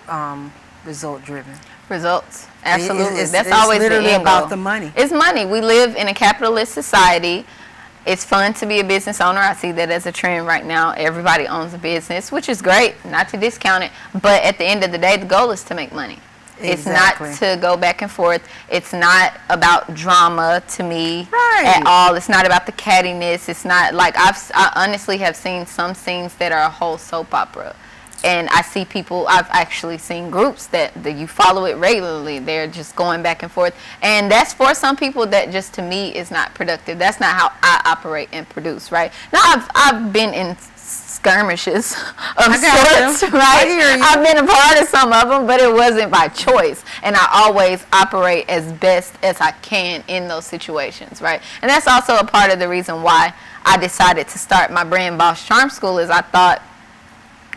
result driven. Results, absolutely. It's That's always literally the end about goal. the money. It's money. We live in a capitalist society. It's fun to be a business owner. I see that as a trend right now. Everybody owns a business, which is great, not to discount it. But at the end of the day, the goal is to make money. Exactly. It's not to go back and forth. It's not about drama to me Right. at all. It's not about the cattiness. It's not like I honestly have seen some scenes that are a whole soap opera. And I see people, I've actually seen groups that you follow it regularly. They're just going back and forth. And that's for some people that just to me is not productive. That's not how I operate and produce, right? Now, I've been in skirmishes of sorts, right? I hear you. I've been a part of some of them, but it wasn't by choice. And I always operate as best as I can in those situations, right? And that's also a part of the reason why I decided to start my Brand Boss Charm School is I thought,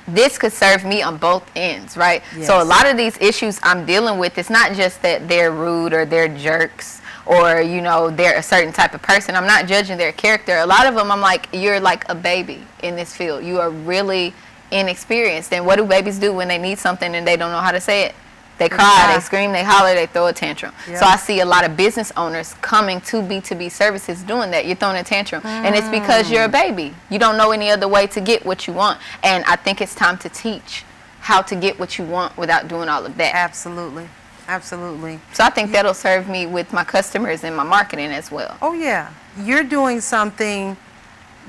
this could serve me on both ends, right? Yes. So a lot of these issues I'm dealing with, it's not just that they're rude or they're jerks or, you know, they're a certain type of person. I'm not judging their character. A lot of them, I'm like, you're like a baby in this field. You are really inexperienced. And what do babies do when they need something and they don't know how to say it? They cry, they scream, they holler, they throw a tantrum. Yep. So I see a lot of business owners coming to B2B services doing that. You're throwing a tantrum. And it's because you're a baby. You don't know any other way to get what you want. And I think it's time to teach how to get what you want without doing all of that. Absolutely. Absolutely. So I think that'll serve me with my customers and my marketing as well. Oh, yeah. You're doing something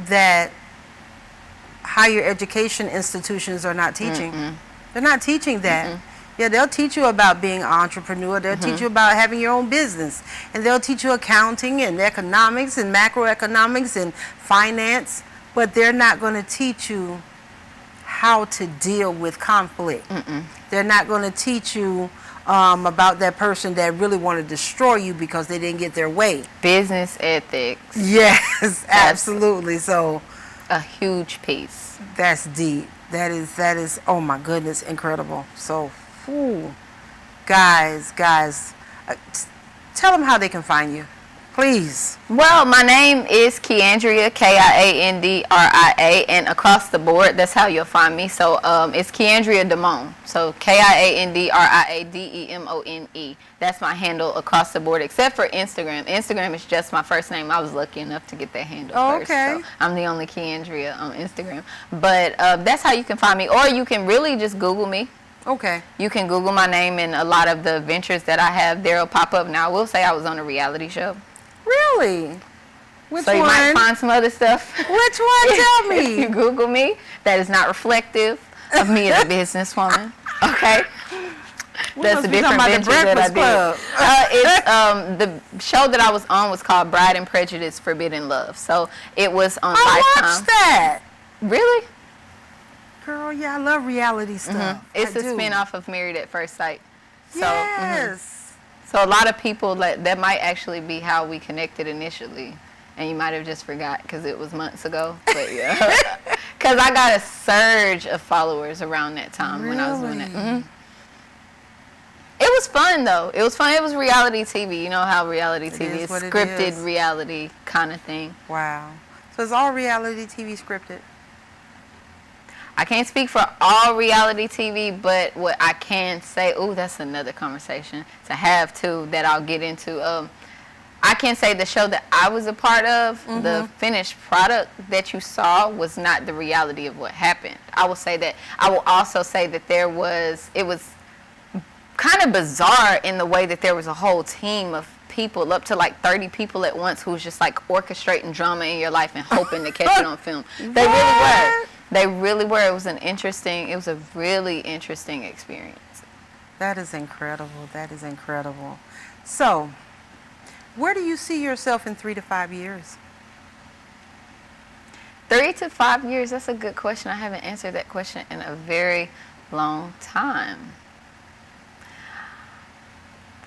that higher education institutions are not teaching. They're not teaching that. Yeah, they'll teach you about being an entrepreneur. They'll teach you about having your own business. And they'll teach you accounting and economics and macroeconomics and finance. But they're not going to teach you how to deal with conflict. They're not going to teach you about that person that really want to destroy you because they didn't get their way. Business ethics. Yes, absolutely. So a huge piece. That's deep. That is, oh my goodness, incredible. So, guys, tell them how they can find you, please. Well, my name is Kiandria, Kiandria, and across the board, that's how you'll find me. So it's Kiandria Demone. So Kiandria That's my handle across the board, except for Instagram. Instagram is just my first name. I was lucky enough to get that handle first. So I'm the only Kiandria on Instagram. But that's how you can find me. Or you can really just Google me. Okay. You can Google my name, and a lot of the ventures that I have there will pop up. Now, I will say I was on a reality show. Really? Which so you one? might find some other stuff. Which one? Tell me. If you Google me, that is not reflective of me as a businesswoman. Okay? That's a different venture that I did. It's the show that I was on was called Bride and Prejudice Forbidden Love. So it was on Lifetime. I watched that. Really? Girl, yeah, I love reality stuff. It's a spin-off of Married at First Sight. So, Yes. So a lot of people, that might actually be how we connected initially. And you might have just forgot because it was months ago. But yeah. Because I got a surge of followers around that time when I was doing it. It was fun, though. It was fun. It was reality TV. You know how reality TV is scripted reality kind of thing. Wow. So is all reality TV scripted? I can't speak for all reality TV, but what I can say, that's another conversation to have too that I'll get into. I can say the show that I was a part of, the finished product that you saw was not the reality of what happened. I will say that. I will also say that it was kind of bizarre in the way that there was a whole team of people, up to like 30 people at once, who was just like orchestrating drama in your life and hoping to catch it on film. They really were. They really were. It was a really interesting experience. That is incredible. That is incredible. So, where do you see yourself in 3 to 5 years? 3 to 5 years, that's a good question. I haven't answered that question in a very long time.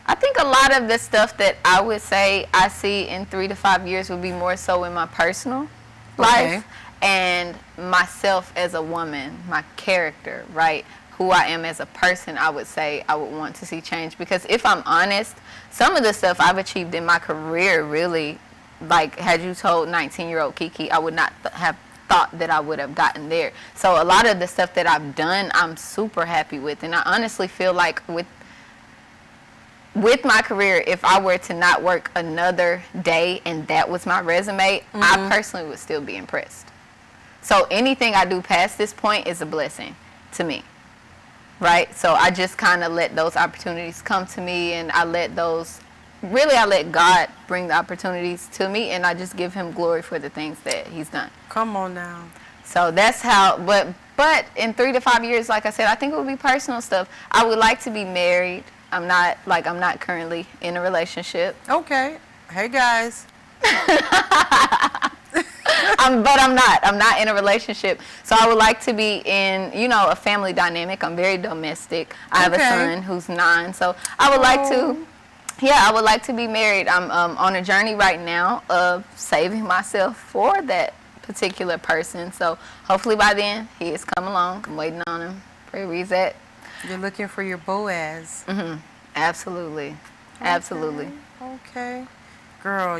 I think a lot of the stuff that I would say I see in 3 to 5 years would be more so in my personal life and myself as a woman, my character, right? Who I am as a person, I would say I would want to see change. Because if I'm honest, some of the stuff I've achieved in my career really, like had you told 19-year-old Kiki, I would not have thought that I would have gotten there. So a lot of the stuff that I've done, I'm super happy with. And I honestly feel like with my career, if I were to not work another day and that was my resume, I personally would still be impressed. So anything I do past this point is a blessing to me, right? So I just kind of let those opportunities come to me, and I let God bring the opportunities to me, and I just give him glory for the things that he's done. Come on now. So that's how, but in 3 to 5 years, like I said, I think it would be personal stuff. I would like to be married. I'm not currently in a relationship. Okay. Hey, guys. I'm not in a relationship. So I would like to be in, a family dynamic. I'm very domestic. I have a son who's 9. So I would I would like to be married. I'm on a journey right now of saving myself for that particular person. So hopefully by then he has come along. I'm waiting on him. Where he's at. You're looking for your Boaz. Absolutely. Absolutely. Okay. Girl,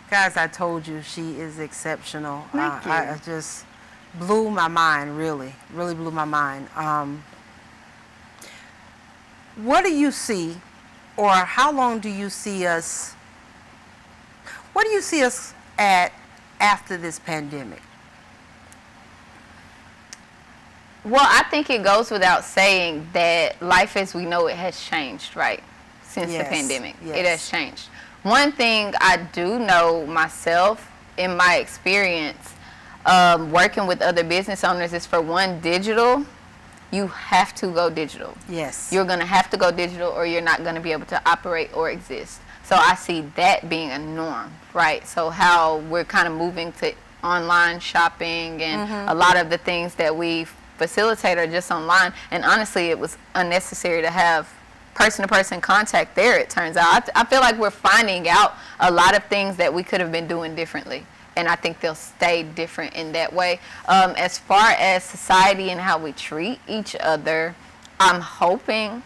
guys, I told you she is exceptional. Thank you. I just blew my mind, really blew my mind. What do you see, or how long do you see us, what do you see us at after this pandemic? Well, I think it goes without saying that life as we know it has changed, right? Since the pandemic. It has changed. One thing I do know myself in my experience working with other business owners is, for one, digital. You have to go digital. Yes. You're going to have to go digital, or you're not going to be able to operate or exist. So I see that being a norm, right? So how we're kind of moving to online shopping, and a lot of the things that we facilitate are just online. And honestly, it was unnecessary to have person-to-person contact there, it turns out. I feel like we're finding out a lot of things that we could have been doing differently, and I think they'll stay different in that way. As far as society and how we treat each other, I'm hoping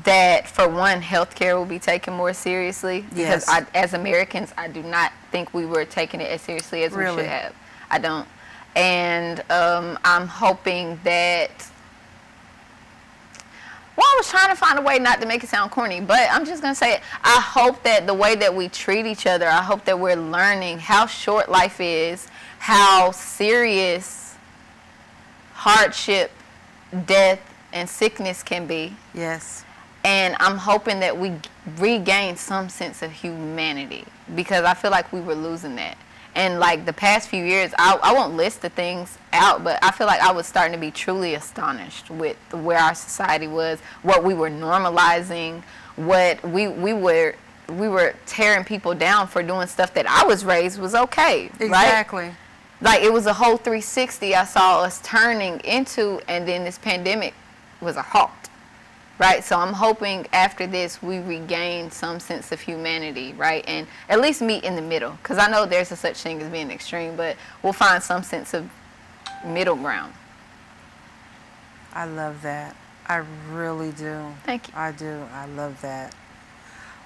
that, for one, healthcare will be taken more seriously, because as Americans, I do not think we were taking it as seriously as we should have. I don't. And I'm hoping that, I was trying to find a way not to make it sound corny, but I'm just going to say it. I hope that the way that we treat each other, I hope that we're learning how short life is, how serious hardship, death, and sickness can be. Yes. And I'm hoping that we regain some sense of humanity, because I feel like we were losing that. And like the past few years, I won't list the things out, but I feel like I was starting to be truly astonished with where our society was, what we were normalizing, what we were tearing people down for doing stuff that I was raised was okay. Exactly. Right? Like, it was a whole 360 I saw us turning into, and then this pandemic was a halt. right? So I'm hoping after this we regain some sense of humanity, right? And at least meet in the middle, because I know there's a such thing as being extreme, but we'll find some sense of middle ground. I love that. I really do. Thank you. I do. I love that.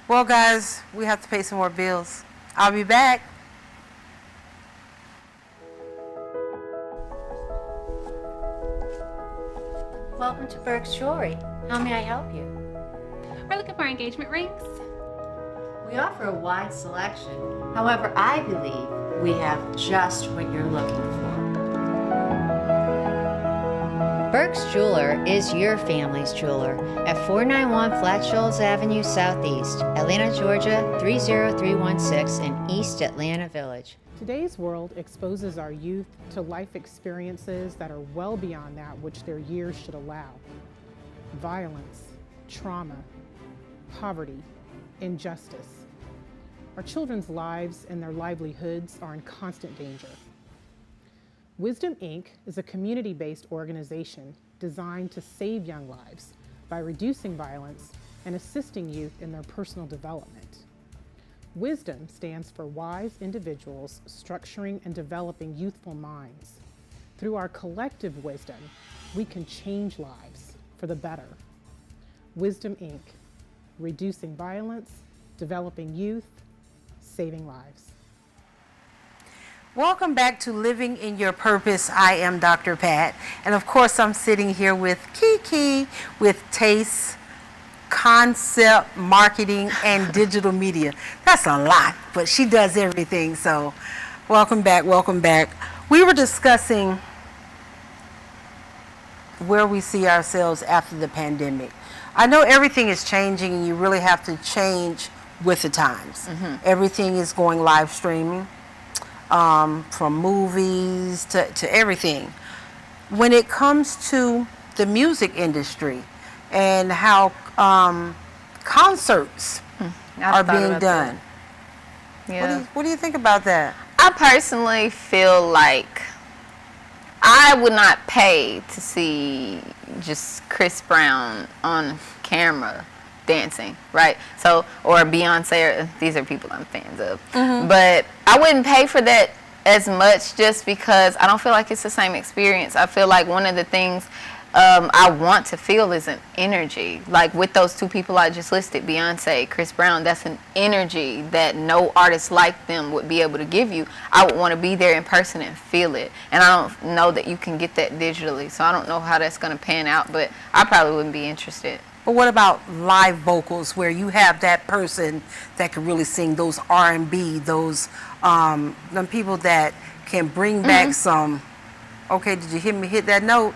Well, guys, we have to pay some more bills. I'll be back. Welcome to Burke's Jewelry. How may I help you? We're looking for engagement rings. We offer a wide selection. However, I believe we have just what you're looking for. Burke's Jeweler is your family's jeweler at 491 Flat Shoals Avenue Southeast, Atlanta, Georgia 30316 in East Atlanta Village. Today's world exposes our youth to life experiences that are well beyond that which their years should allow. Violence, trauma, poverty, injustice. Our children's lives and their livelihoods are in constant danger. Wisdom, Inc. is a community-based organization designed to save young lives by reducing violence and assisting youth in their personal development. Wisdom stands for wise individuals structuring and developing youthful minds. Through our collective wisdom, we can change lives for the better. Wisdom, Inc. Reducing violence, developing youth, saving lives. Welcome back to Living in Your Purpose. I am Dr. Pat. And of course, I'm sitting here with Kiki with Taste, Concept, Marketing, and Digital Media. That's a lot, but she does everything. So welcome back, welcome back. We were discussing where we see ourselves after the pandemic. I know everything is changing and you really have to change with the times. Everything is going live streaming. From movies to everything. When it comes to the music industry and how concerts are being done, what do you think about that? I personally feel like I would not pay to see just Chris Brown on camera dancing, right? So, or Beyonce, these are people I'm fans of. But I wouldn't pay for that as much just because I don't feel like it's the same experience. I feel like one of the things I want to feel is an energy. Like with those two people I just listed, Beyonce, Chris Brown, that's an energy that no artist like them would be able to give you. I would want to be there in person and feel it. And I don't know that you can get that digitally. So I don't know how that's going to pan out, but I probably wouldn't be interested. But what about live vocals where you have that person that can really sing those R&B, those them people that can bring back some, okay, did you hear me hit that note?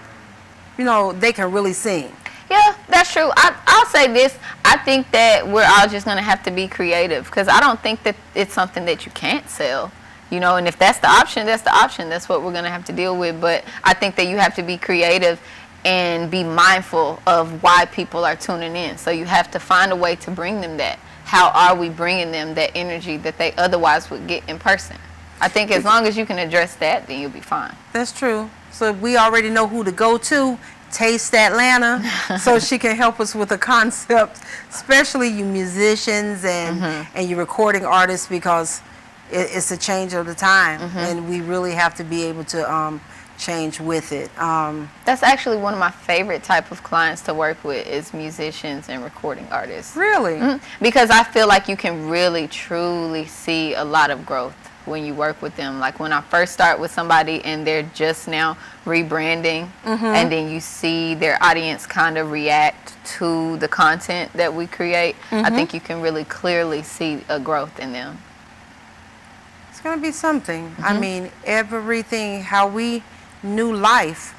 You know, they can really sing. Yeah, that's true. I'll say this. I think that we're all just going to have to be creative because I don't think that it's something that you can't sell. You know, and if that's the option, that's the option. That's what we're going to have to deal with. But I think that you have to be creative and be mindful of why people are tuning in. So you have to find a way to bring them that. How are we bringing them that energy that they otherwise would get in person? I think as long as you can address that, then you'll be fine. That's true. So we already know who to go to. Taste Atlanta, so she can help us with a concept, especially you musicians and you recording artists, because it's a change of the time, and we really have to be able to change with it. That's actually one of my favorite type of clients to work with is musicians and recording artists. Really? Because I feel like you can really, truly see a lot of growth when you work with them. Like when I first start with somebody and they're just now rebranding, and then you see their audience kind of react to the content that we create, I think you can really clearly see a growth in them. It's going to be something. I mean, everything, how we knew life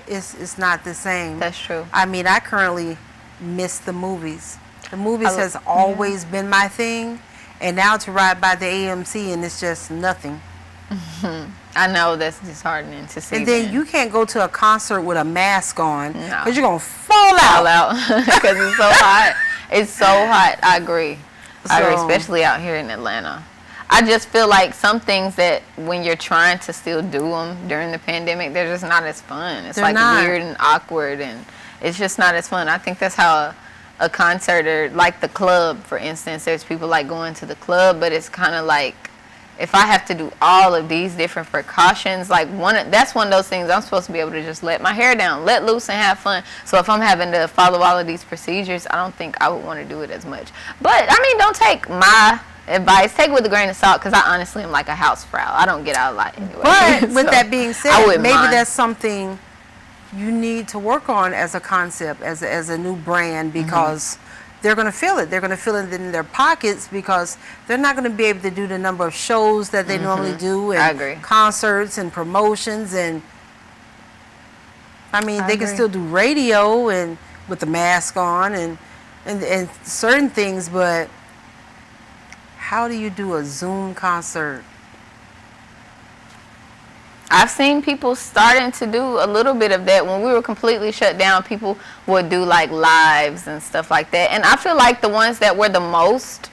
is not the same. That's true. I mean, I currently miss the movies. The movies has always been my thing. And now to ride by the AMC and it's just nothing. I know that's disheartening to see. And then you can't go to a concert with a mask on because you're going to fall out. Because it's so hot. It's so hot. I agree. I agree, especially out here in Atlanta. I just feel like some things that when you're trying to still do them during the pandemic, they're just not as fun. It's like weird and awkward, and it's just not as fun. I think that's how a concert, or like the club, for instance. There's people like going to the club, but it's kind of like, if I have to do all of these different precautions, like that's one of those things I'm supposed to be able to just let my hair down, let loose and have fun. So if I'm having to follow all of these procedures, I don't think I would want to do it as much. But I mean, don't take my advice, take it with a grain of salt, because I honestly am like a housefrau. I don't get out a lot anyway. But with So, that being I said, wouldn't maybe mind. that's something you need to work on as a concept, as a new brand, because they're going to feel it. They're going to feel it in their pockets, because they're not going to be able to do the number of shows that they normally do, and I agree. concerts and promotions, and I mean, I they can agree. still do radio and with the mask on and certain things, but how do you do a Zoom concert? I've seen people starting to do a little bit of that. When we were completely shut down, people would do like lives and stuff like that. And I feel like the ones that were the most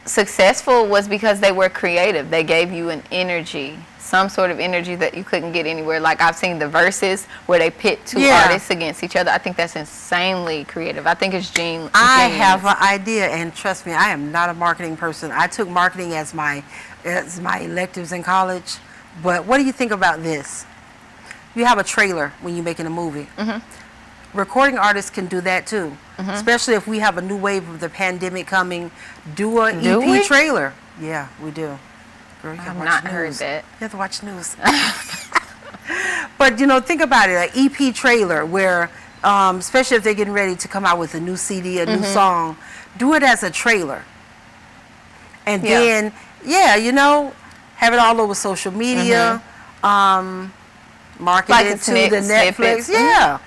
successful was because they were creative. They gave you an energy, some sort of energy that you couldn't get anywhere. Like I've seen the Verses where they pit two artists against each other. I think that's insanely creative. I think it's genius. I have an idea, and trust me, I am not a marketing person. I took marketing as my electives in college. But what do you think about this? You have a trailer when you're making a movie. Recording artists can do that too, especially if we have a new wave of the pandemic coming. Do an EP trailer. Yeah, we do. Girl, you I've gotta watch not news. heard that. You have to watch news. But you know, think about it. An EP trailer where, especially if they're getting ready to come out with a new CD, a new song, do it as a trailer. And then, you know, have it all over social media, market Like it to the the Netflix. snippets. Yeah.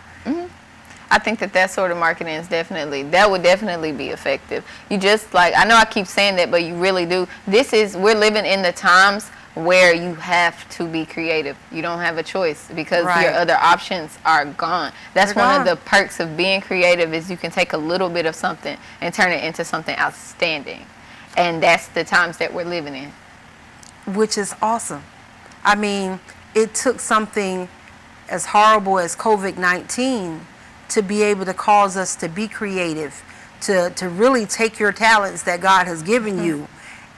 I think that sort of marketing is that would definitely be effective. You just like, I know I keep saying that, but you really do. We're living in the times where you have to be creative. You don't have a choice because your other options are gone. That's one of the perks of being creative, is you can take a little bit of something and turn it into something outstanding. And that's the times that we're living in. Which is awesome. I mean, it took something as horrible as COVID-19 to be able to cause us to be creative, to really take your talents that God has given you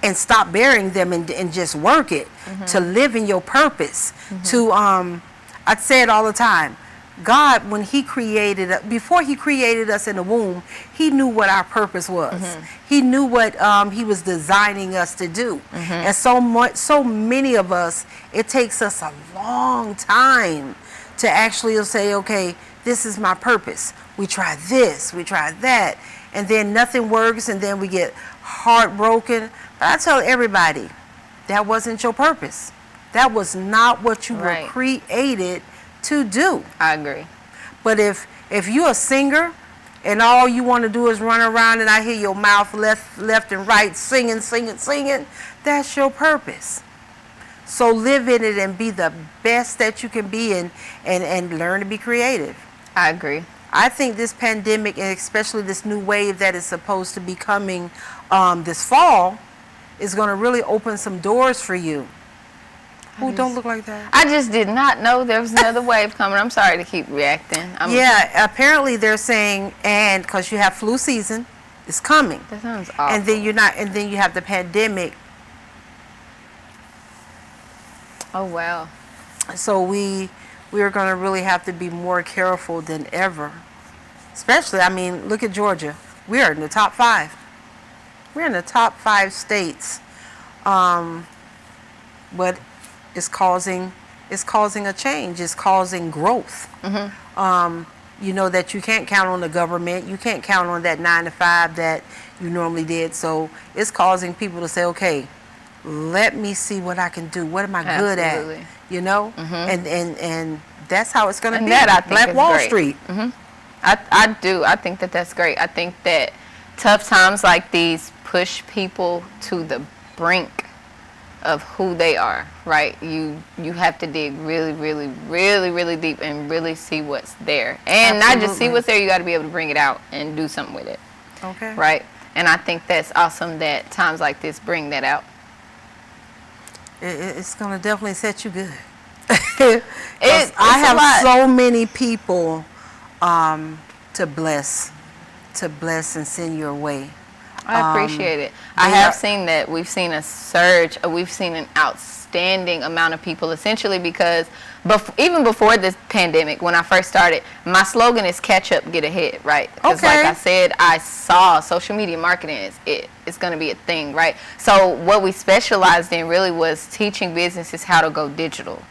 and stop burying them and just work it, to live in your purpose, to, I say it all the time, God, when he created, before he created us in the womb, he knew what our purpose was. He knew what he was designing us to do. And so many of us, it takes us a long time to actually say, okay, this is my purpose. We try this, we try that, and then nothing works, and then we get heartbroken. But I tell everybody, that wasn't your purpose. That was not what you were created to do. I agree. But if you're a singer and all you want to do is run around and I hear your mouth left and right singing, that's your purpose. So live in it and be the best that you can be and learn to be creative. I agree. I think this pandemic, and especially this new wave that is supposed to be coming this fall, is going to really open some doors for you. Oh, don't look like that. I just did not know there was another wave coming. I'm sorry to keep reacting. Yeah, apparently they're saying, and because you have flu season, it's coming. That sounds awful. And then you have the pandemic. Oh wow. So we are going to really have to be more careful than ever. Especially, I mean, look at Georgia. We are in the top 5. We're in the top 5 states. But it's causing a change. It's causing growth. You know that you can't count on the government. You can't count on that 9 to 5 that you normally did. So it's causing people to say, okay, let me see what I can do. What am I good at? You know? And that's how it's going to be. That I think Black is Wall great. Street. I do. I think that's great. I think that tough times like these push people to the brink of who they are, right? You have to dig really, really, really, really deep and really see what's there. And not just see what's there, you got to be able to bring it out and do something with it. Okay. Right? And I think that's awesome that times like this bring that out. It's going to definitely set you good. It's I a have lot. so many people to bless, to bless and send your way. I appreciate it. I have seen that. We've seen a surge. We've seen an outstanding amount of people, essentially because even before this pandemic, when I first started, my slogan is catch up, get ahead, right? Because like I said, I saw social media marketing is it. It's going to be a thing, right? So what we specialized in really was teaching businesses how to go digital.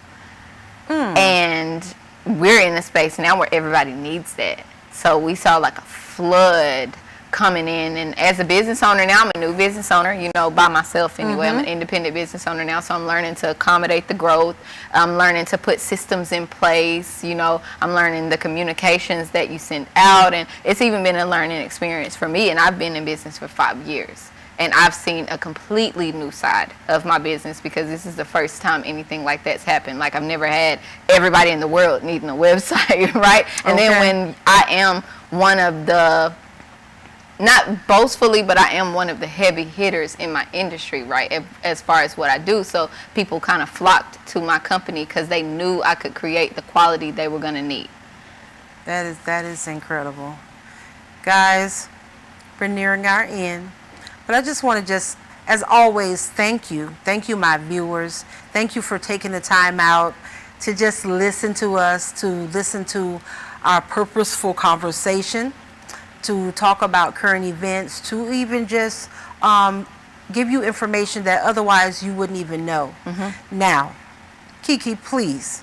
And we're in a space now where everybody needs that. So we saw like a flood coming in, and as a business owner now, I'm a new business owner, you know, by myself anyway. I'm an independent business owner now, so I'm learning to accommodate the growth. I'm learning to put systems in place, you know. I'm learning the communications that you send out, and it's even been a learning experience for me, and I've been in business for 5 years. And I've seen a completely new side of my business because this is the first time anything like that's happened. Like, I've never had everybody in the world needing a website, right? And then when I am one of the, not boastfully, but I am one of the heavy hitters in my industry, right, as far as what I do. So people kind of flocked to my company because they knew I could create the quality they were going to need. That is incredible. Guys, we're nearing our end. But I just want to as always, thank you. Thank you, my viewers. Thank you for taking the time out to just listen to us, to listen to our purposeful conversation, to talk about current events, to even just give you information that otherwise you wouldn't even know. Now, Kiki, please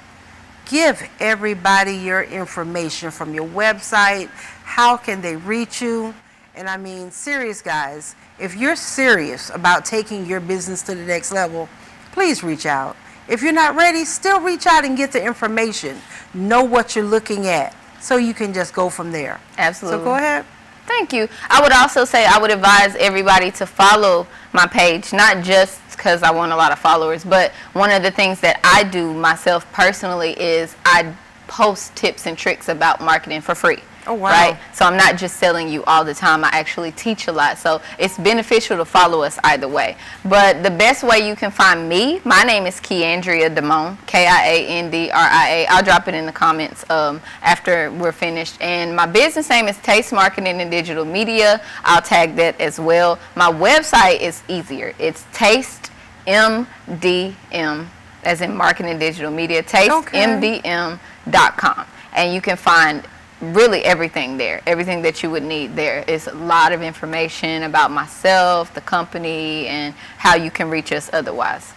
give everybody your information from your website. How can they reach you? And I mean, serious guys, if you're serious about taking your business to the next level, please reach out. If you're not ready, still reach out and get the information. Know what you're looking at so you can just go from there. Absolutely. So go ahead. Thank you. I would also say I would advise everybody to follow my page, not just because I want a lot of followers, but one of the things that I do myself personally is I post tips and tricks about marketing for free. Oh, wow. Right? So I'm not just selling you all the time. I actually teach a lot. So it's beneficial to follow us either way. But the best way you can find me, my name is Kiandria Damone, Kiandria. I'll drop it in the comments after we're finished. And my business name is Taste Marketing and Digital Media. I'll tag that as well. My website is easier. It's TasteMDM, as in Marketing and Digital Media, tastemdm.com. And you can find really everything there, everything that you would need there. Is a lot of information about myself, the company, and how you can reach us otherwise.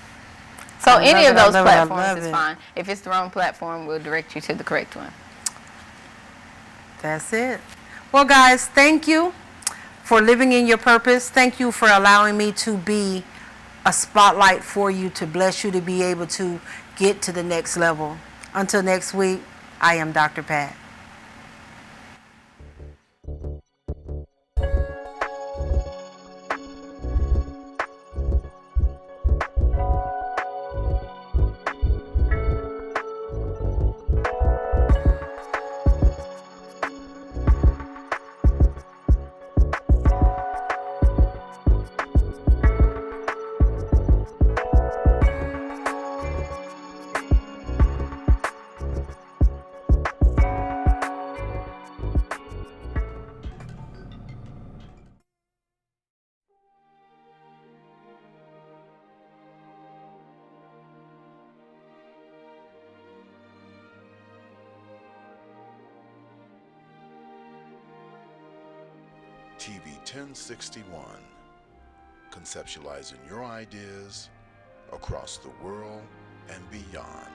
So any of those platforms is fine. If it's the wrong platform, we'll direct you to the correct one. That's it. Well, guys, thank you for living in your purpose. Thank you for allowing me to be a spotlight for you, to bless you to be able to get to the next level. Until next week, I am Dr. Pat. TV 1061, conceptualizing your ideas across the world and beyond.